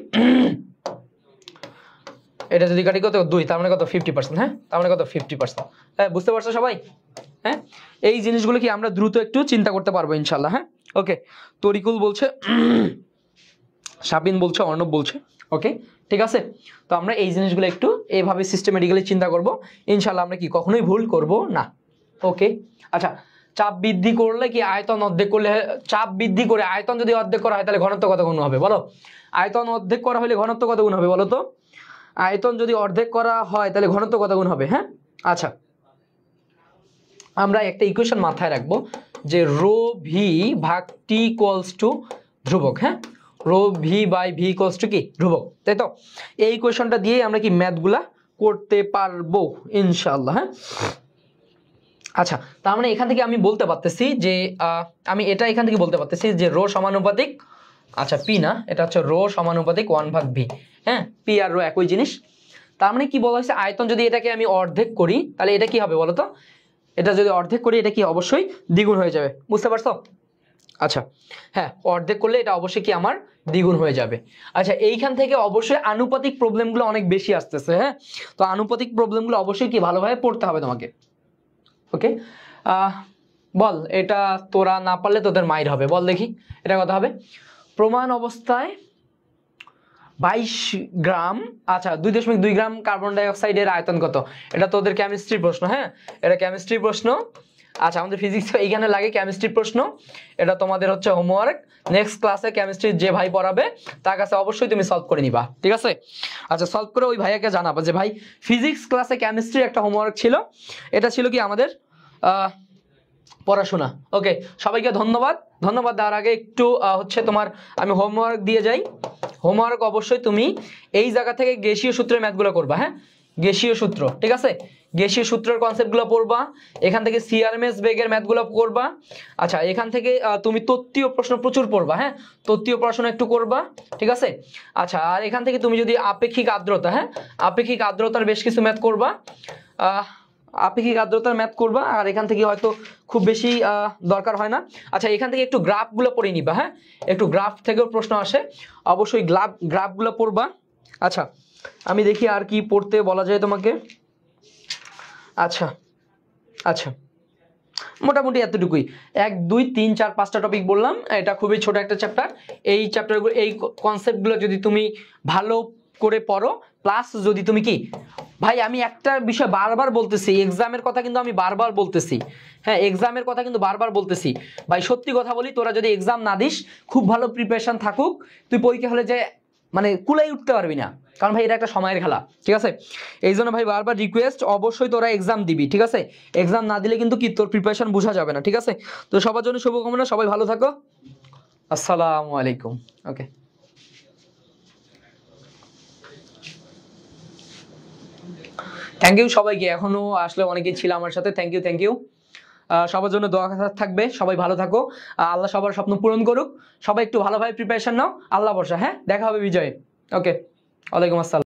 এটা যদি কাটি কত 2, তার মানে কত 50%, হ্যাঁ, তার মানে কত 50%, হ্যাঁ, বুঝতে পারছো সবাই? হ্যাঁ, এই জিনিসগুলো কি আমরা দ্রুত একটু চিন্তা করতে পারবো ইনশাল্লাহ, হ্যাঁ, ওকে। তরিকুল বলছে, শাবিন বলছে, অর্ণব বলছে, ওকে, ঠিক আছে। তো আমরা এই জিনিসগুলো একটু এইভাবে সিস্টেমেটিক্যালি চিন্তা করব, ইনশাল্লাহ আমরা কি কখনোই ভুল করব না, ওকে। আচ্ছা, চাপ বৃদ্ধি করলে কি আয়তন অর্ধেক করলে, চাপ বৃদ্ধি করে আয়তন যদি অর্ধেক করা হয় তাহলে ঘনত্ব কত গুণ হবে বলো? আয়তন অর্ধেক করা হলে ঘনত্ব কত গুণ হবে বলো তো? আয়তন যদি অর্ধেক করা হয় তাহলে ঘনত্ব কত গুণ হবে, হ্যাঁ। আচ্ছা, আমরা একটা ইকুয়েশন মাথায় রাখবো যে ρV/T = ধ্রুবক, হ্যাঁ, ρV/V = কি ধ্রুবক, তাই তো? এই ইকুয়েশনটা দিয়ে আমরা কি ম্যাথগুলা করতে পারবো ইনশাআল্লাহ, হ্যাঁ। আচ্ছা, তার মানে এখান থেকে আমি বলতে পারতেছি যে আমি এটা এখান থেকে বলতে পারতেছি যে রো সমানুপাতিক, আচ্ছা পি না, এটা হচ্ছে রো সমানুপাতিক 1/v। হ্যাঁ, পি আর রো একই জিনিস। তার মানে কি বলা হয়েছে, আয়তন যদি এটাকে আমি অর্ধেক করি তাহলে এটা কি হবে বলো তো, এটা যদি অর্ধেক করি এটা কি অবশ্যই দ্বিগুণ হয়ে যাবে, বুঝতে পারছো? আচ্ছা হ্যাঁ, অর্ধেক করলে এটা অবশ্যই কি আমার দ্বিগুণ হয়ে যাবে। আচ্ছা, এইখান থেকে অবশ্যই আনুপাতিক প্রবলেমগুলো অনেক বেশি আসতেছে। হ্যাঁ, তো আনুপাতিক প্রবলেমগুলো অবশ্যই কি ভালোভাবে পড়তে হবে তোমাকে। ওকে, বল এটা তোরা না পারলে তোদের মাইর হবে, বল দেখি এটা কথা হবে। প্রমাণ অবস্থায় 22 গ্রাম, আচ্ছা 2.2 গ্রাম কার্বন ডাই অক্সাইডের আয়তন কত? এটা তোদের কেমিস্ট্রি প্রশ্ন। হ্যাঁ, এটা কেমিস্ট্রি প্রশ্ন। আচ্ছা, আমাদের ফিজিক্স এইখানে লাগে কেমিস্ট্রি প্রশ্ন, এটা তোমাদের হচ্ছে হোমওয়ার্ক। নেক্সট ক্লাসে কেমিস্ট্রি যে ভাই পড়াবে তার কাছে অবশ্যই তুমি সলভ করে নিবা, ঠিক আছে? আচ্ছা, সলভ করে ওই ভাইয়াকে জানাবা যে ভাই ফিজিক্স ক্লাসে কেমিস্ট্রি একটা হোমওয়ার্ক ছিল, এটা ছিল কি আমাদের পড়াশোনা। ওকে, সবাইকে ধন্যবাদ। ধন্যবাদ দেওয়ার আগে একটু হচ্ছে তোমার আমি হোমওয়ার্ক দিয়ে যাই। হোমওয়ার্ক অবশ্যই তুমি এই জায়গা থেকে গ্যাসীয় সূত্রের ম্যাথগুলো করবা। হ্যাঁ, গ্যাসীয় সূত্র, ঠিক আছে? গ্যাসীয় সূত্রের কনসেপ্টগুলো পড়বা, এখান থেকে সিআরএমএস বেগের ম্যাথগুলো করবা। আচ্ছা, এখান থেকে তুমি তত্ত্বীয় প্রশ্ন প্রচুর পড়বা। হ্যাঁ, তত্ত্বীয় পড়াশোনা একটু করবা, ঠিক আছে? আচ্ছা, আর এখান থেকে তুমি যদি আপেক্ষিক আর্দ্রতা, হ্যাঁ আপেক্ষিক আর্দ্রতার বেশ কিছু ম্যাথ করবা, আপেক্ষিক আর্দ্রতার ম্যাথ করবা। আর এখান থেকে হয়তো খুব বেশি দরকার হয় না। আচ্ছা, এখান থেকে একটু গ্রাফগুলো পড়ে নিবা। হ্যাঁ, একটু গ্রাফ থেকেও প্রশ্ন আসে, অবশ্যই গ্রাফগুলো পড়বা। আচ্ছা, আমি দেখি আর কি পড়তে বলা যায় তোমাকে। আচ্ছা আচ্ছা, মোটামুটি এতটুকুই, 1 2 3 4 5টা টপিক বললাম, এটা খুবই ছোট একটা চ্যাপ্টার। এই চ্যাপ্টারগুলো এই কনসেপ্টগুলো যদি তুমি ভালো করে পড়ো, প্লাস যদি তুমি কি ভাই, আমি একটা বিষয় বারবার বলতেছি, এক্সামের কথা কিন্তু আমি বারবার বলতেছি। হ্যাঁ, এক্সামের কথা কিন্তু বারবার বলতেছি ভাই, সত্যি কথা বলি, তোরা যদি এক্সাম না দিস, খুব ভালো প্রিপারেশন থাকুক, তুই পরীক্ষা হলে যে মানে কুলাই উঠতে পারবি না, কারণ ভাই এটা একটা সময়ের খেলা, ঠিক আছে? এই জন্য ভাই বারবার রিকোয়েস্ট, অবশ্যই তোরা এক্সাম দিবি, ঠিক আছে? এক্সাম না দিলে কিন্তু কি তোর প্রিপারেশন বোঝা যাবে না, ঠিক আছে? তো সবার জন্য শুভকামনা, সবাই ভালো থাকো। আসসালামু আলাইকুম। ওকে, থ্যাংক ইউ সবাইকে, এখনো আসলে অনেকেই ছিল আমার সাথে, থ্যাংক ইউ থ্যাংক ইউ। সবার জন্য দোয়া থাকবে, সবাই ভালো থাকো, আল্লাহ সবার স্বপ্ন পূরণ করুক। সবাই একটু ভালোভাবে প্রিপারেশন নাও, আল্লাহ ভরসা। হ্যাঁ, দেখা হবে বিজয়ে। ওকে, ওয়ালাইকুম আসসালাম।